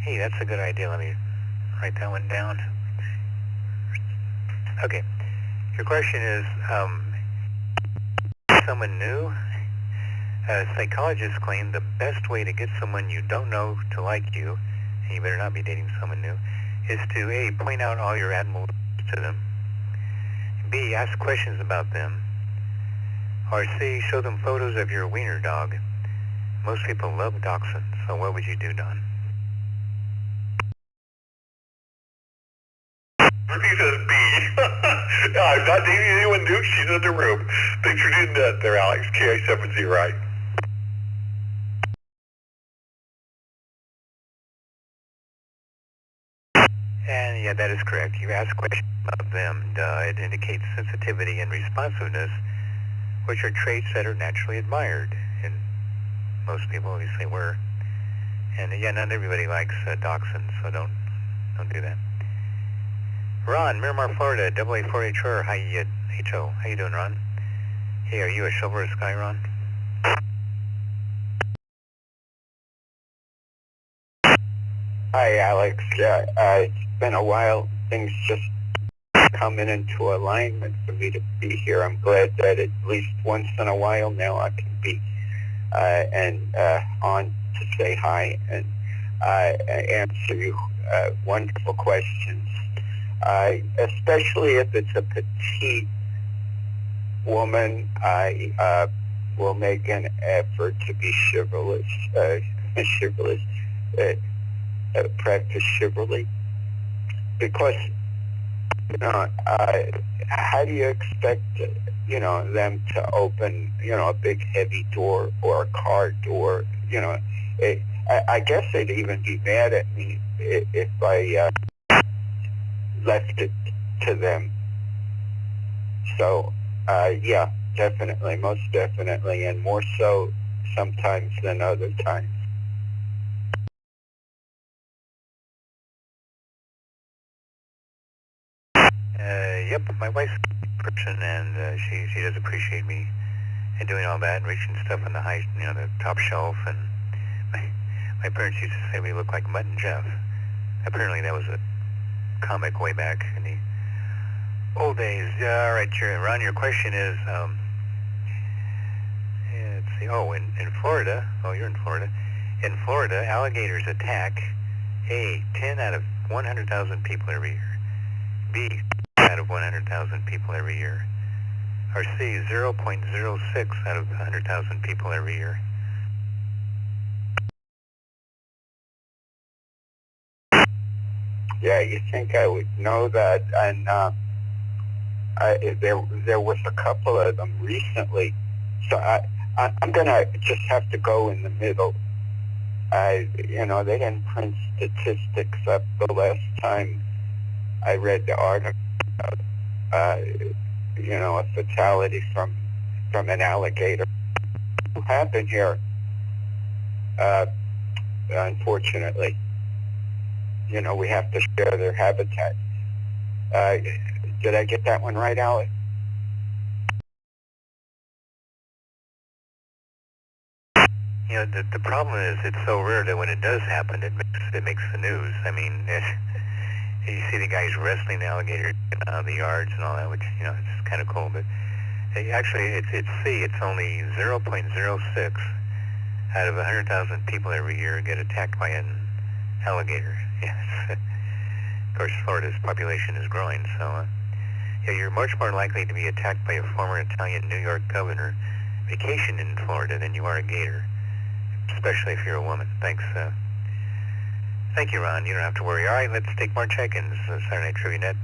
Hey, that's a good idea. Let me write that one down. Okay. Your question is, someone new? Psychologists claim the best way to get someone you don't know to like you, and you better not be dating someone new, is to A, point out all your admirable to them, B, ask questions about them, or C, show them photos of your wiener dog. Most people love dachshunds, so what would you do, Don? Ruby says B. I'm not dating anyone new. She's in the room. Thanks for doing that there, Alex. KI70. And yeah, that is correct. You ask questions about them. It indicates sensitivity and responsiveness, which are traits that are naturally admired. And most people obviously were. And yeah, not everybody likes dachshunds, so don't do that. Ron, Miramar, Florida, AA4HO. How you doing, Ron? Hey, are you a chivalrous guy, Ron? Hi, Alex. It's been a while. Things just coming into alignment for me to be here. I'm glad that at least once in a while now I can be on to say hi and answer you wonderful questions. Especially if it's a petite woman, I will make an effort to be chivalrous, practice chivalry, because how do you expect them to open a big heavy door or a car door? I guess they'd even be mad at me if I left it to them. So yeah, definitely, most definitely, and more so sometimes than other times. Yep, my wife's a person, and she does appreciate me and doing all that and reaching stuff on the the top shelf. And my parents used to say we look like Mutt and Jeff. Apparently that was a comic way back in the old days. All right, Ron, your question is, let's see. Oh, in Florida. Oh, you're in Florida. In Florida, alligators attack A, 10 out of 100,000 people every year, B, out of 100,000 people every year, or C, 0.06 out of 100,000 people every year. Yeah, you think I would know that, and there was a couple of them recently, so I'm gonna just have to go in the middle. They didn't print statistics up the last time I read the article about, a fatality from an alligator. What happened here, unfortunately? We have to share their habitat. Did I get that one right, Alex? The problem is it's so rare that when it does happen, it makes the news. I mean, you see the guys wrestling the alligator out of the yards and all that, which, it's kind of cool. But actually, it's C. It's only 0.06 out of 100,000 people every year get attacked by an alligator. Yes. Of course, Florida's population is growing, so you're much more likely to be attacked by a former Italian New York governor vacationing in Florida than you are a gator, especially if you're a woman. Thanks. Thank you, Ron. You don't have to worry. All right, let's take more check-ins. Saturday Night Trivia Net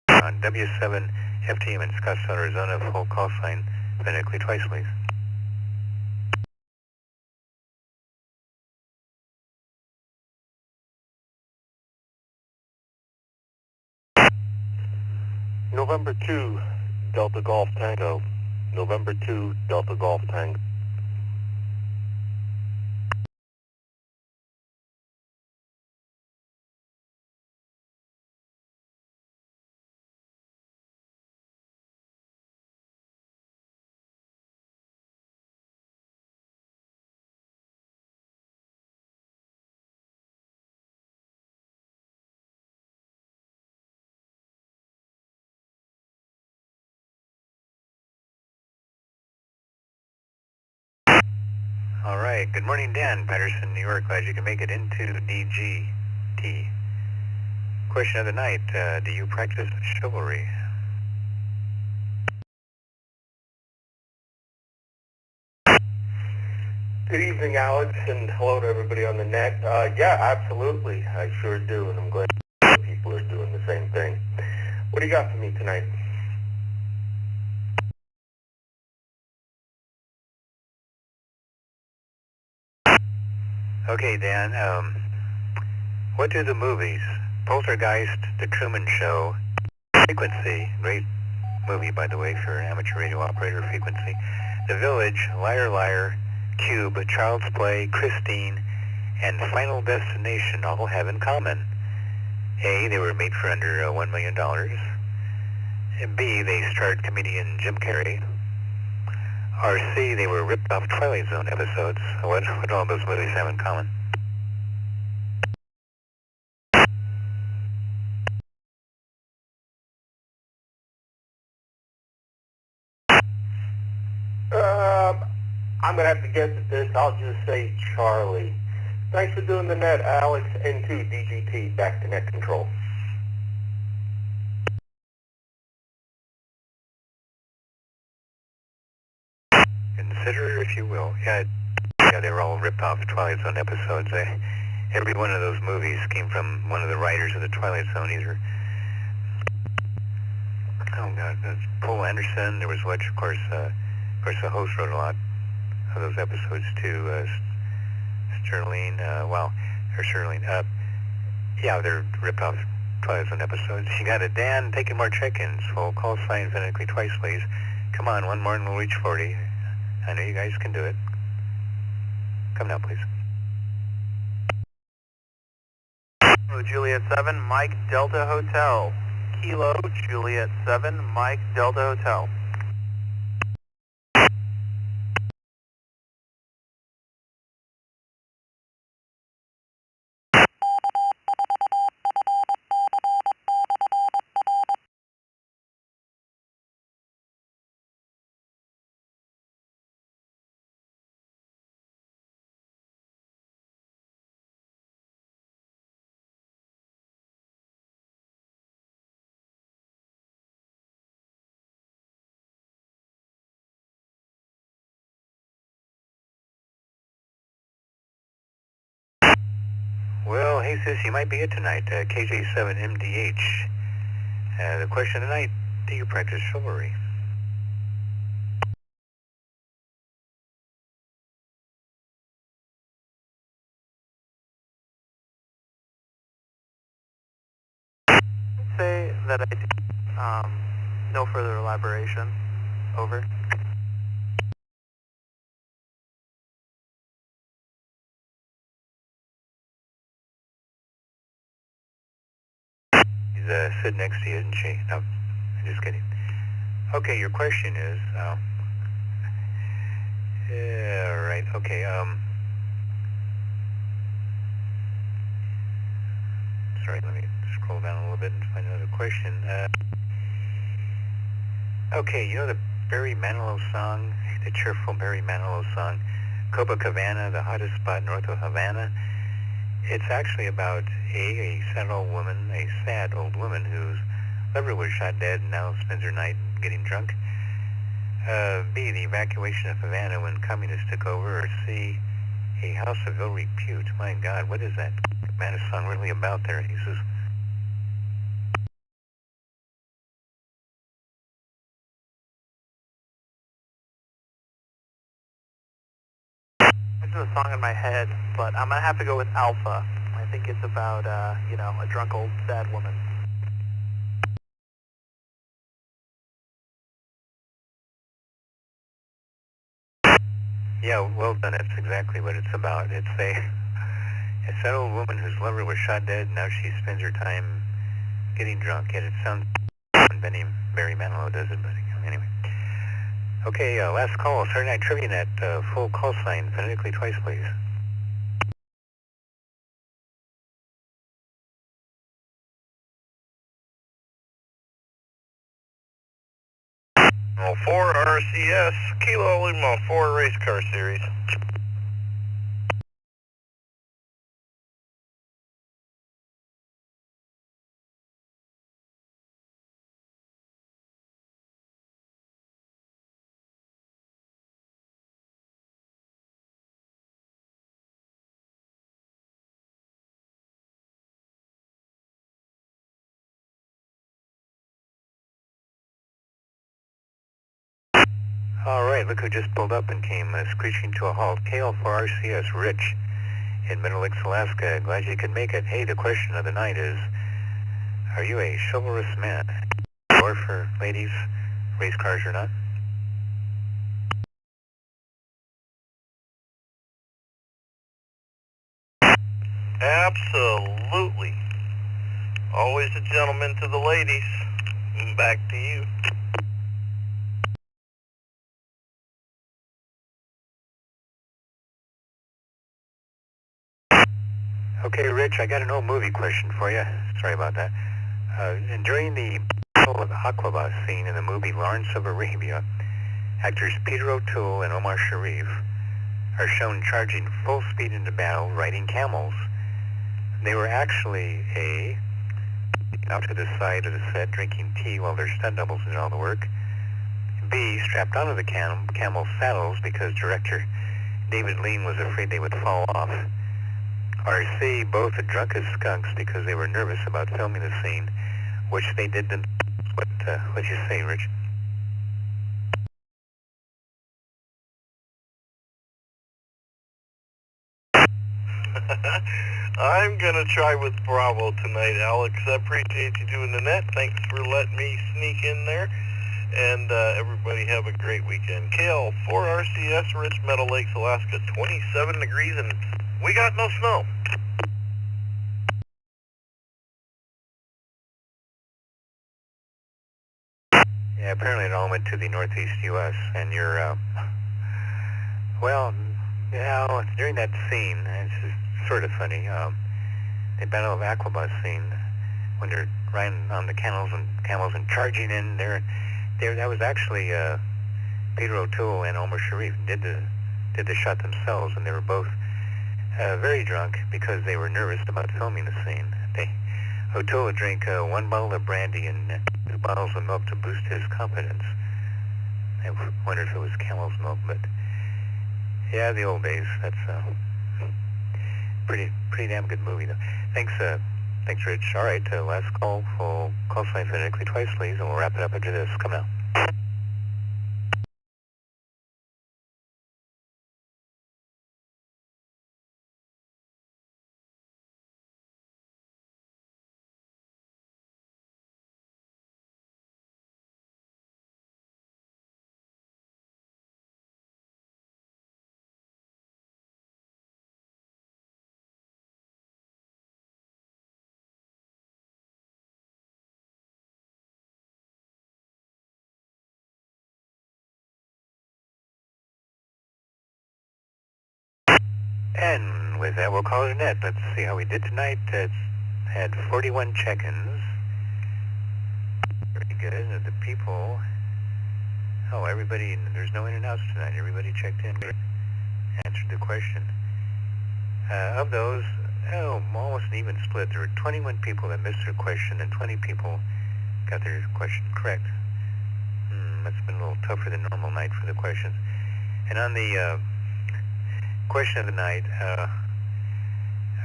on W7 FTM in Scottsdale, Arizona. Full call sign phonetically twice, please. November 2, Delta Golf Tango. November 2, Delta Golf Tango. All right. Good morning, Dan Patterson, New York. Glad you can make it into DGT. Question of the night, do you practice chivalry? Good evening, Alex, and hello to everybody on the net. Yeah, absolutely. I sure do, and I'm glad people are doing the same thing. What do you got for me tonight? Okay, Dan, what do the movies Poltergeist, The Truman Show, Frequency, great movie, by the way, if you're an amateur radio operator, Frequency, The Village, Liar Liar, Cube, Child's Play, Christine, and Final Destination all have in common? A, they were made for under $1 million. And B, they starred comedian Jim Carrey. Or C, they were ripped off Twilight Zone episodes. What do all those movies have in common? I'm going to have to guess at this. I'll just say Charlie. Thanks for doing the net, Alex, N2 DGT, back to net control. Consider if you will. Yeah, they were all ripped off Twilight Zone episodes. Every one of those movies came from one of the writers of the Twilight Zone, either. Oh God, there's Paul Anderson. There was which, of course, the host wrote a lot of those episodes too. SWLing, yeah, they're ripped off Twilight Zone episodes. You got it, Dan. Taking more check-ins. Full call sign phonetically twice, please. Come on, one more and we'll reach 40. I know you guys can do it. Come now, please. Kilo Juliet 7, Mike Delta Hotel. Kilo Juliet 7, Mike Delta Hotel. Well, hey sis, you might be it tonight. KJ7MDH. The question tonight, do you practice chivalry? Say that I do. No further elaboration. Over. She's sitting next to you, isn't she? No, I'm just kidding. Okay, your question is, yeah, right, okay, sorry, let me scroll down a little bit and find another question. Okay, you know the Barry Manilow song, the cheerful Barry Manilow song, Copacabana, the hottest spot north of Havana? It's actually about a sad old woman whose liver was shot dead and now spends her night getting drunk. B, the evacuation of Havana when communists took over. Or C, a house of ill repute. My God, what is that Havana song really about there? He says, This is a song in my head, but I'm gonna have to go with Alpha. I think it's about, a drunk old sad woman. yeah, well done. That's exactly what it's about. It's a sad old woman whose lover was shot dead and now she spends her time getting drunk. And it sounds Barry Manilow does it, but anyway. Okay, last call, Saturday Night Trivia Net, full call sign, phonetically twice, please. Well, 4 RCS, Kilo Lima 4 race car series. All right, look who just pulled up and came screeching to a halt. KL4RCS, Rich in Middle Lakes, Alaska. Glad you could make it. Hey, the question of the night is, are you a chivalrous man? Or for ladies, race cars or not? Absolutely. Always a gentleman to the ladies. Back to you. Okay, Rich, I got an old movie question for you. Sorry about that. During the Battle of Aqaba scene in the movie Lawrence of Arabia, actors Peter O'Toole and Omar Sharif are shown charging full speed into battle riding camels. They were actually out to the side of the set drinking tea while their stunt doubles did all the work. B, strapped onto the camel saddles because director David Lean was afraid they would fall off. Or C, both the drunk as skunks because they were nervous about filming the scene, which they did themselves. What'd you say, Rich? I'm gonna try with Bravo tonight, Alex. I appreciate you doing the net. Thanks for letting me sneak in there. And everybody have a great weekend. KL 4RCS, Rich, Meadow Lakes, Alaska, 27 degrees, and we got no snow. Yeah, apparently it all went to the northeast U.S. And you're, during that scene, it's just sort of funny, the Battle of Aqaba scene, when they're riding on the camels and charging in there, that was actually Peter O'Toole and Omar Sharif did the shot themselves, and they were both very drunk because they were nervous about filming the scene. O'Toole would drink 1 bottle of brandy and 2 bottles of milk to boost his confidence. I wondered if it was camel's milk, but yeah, the old days. That's pretty damn good movie, though. Thanks, Rich. All right, last call. We'll call sign phonetically twice, please, and we'll wrap it up after this. Come out. And with that, we'll call it a net. Let's see how we did tonight. Had 41 check-ins. Pretty good. And the people... Oh, everybody... There's no in and outs tonight. Everybody checked in. Answered the question. Of those, almost an even split. There were 21 people that missed their question, and 20 people got their question correct. That's been a little tougher than normal night for the questions. And on the... question of the night,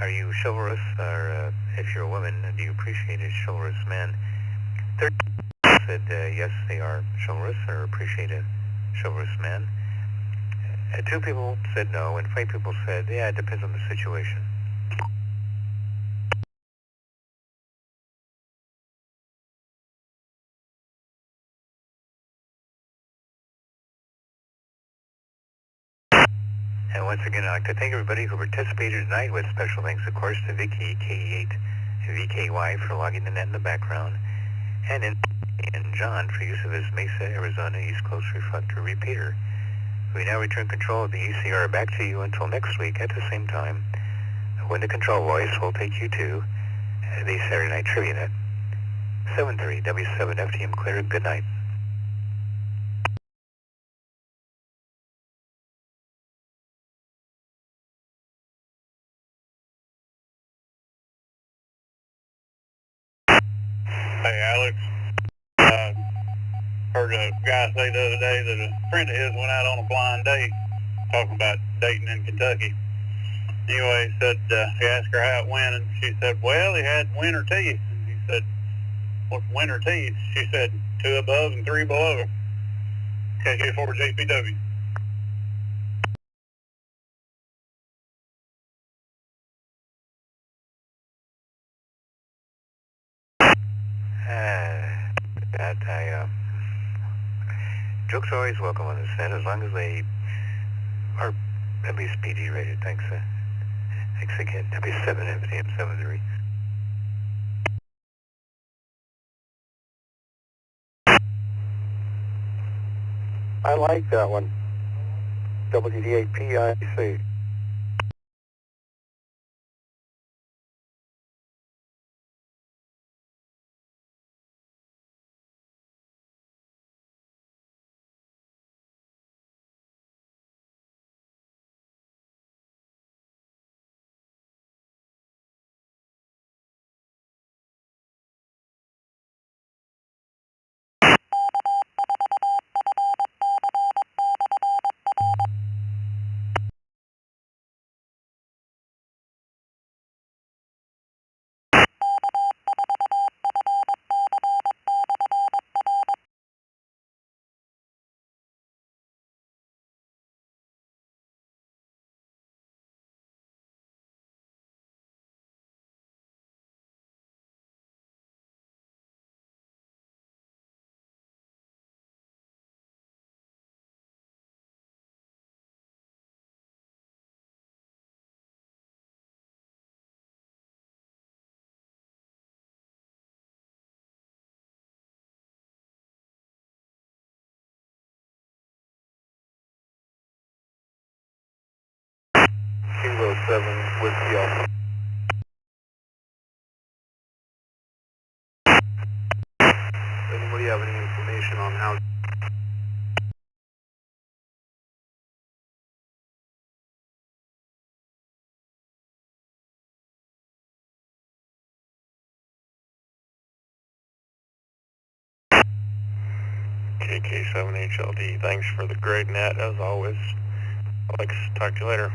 are you chivalrous, or if you're a woman, do you appreciate a chivalrous man? 30 said yes, they are chivalrous or appreciate a chivalrous man. 2 people said no, and 5 people said, yeah, it depends on the situation. And once again, I'd like to thank everybody who participated tonight, with special thanks, of course, to Vicky, K8, VKY for logging the net in the background, and John for use of his Mesa, Arizona East Coast Reflector repeater. We now return control of the ECR back to you until next week at the same time, when the control voice will take you to the Saturday Night Trivia Net. 7:30 W7 FTM clear. Good night. Hey, Alex. Heard a guy say the other day that a friend of his went out on a blind date, talking about dating in Kentucky. Anyway, he said, he asked her how it went, and she said, well, he had winter teeth. And he said, what's winter teeth? She said, 2 above and 3 below. KK4 JPW. Jokes are always welcome on this net, as long as they are at least PG rated. Thanks again. W7 FTM 73. I like that one. WD8PIC. Kilo 7 with the Alpha. Anybody have any information on how... KK7HLD, thanks for the great net as always. Alex, talk to you later.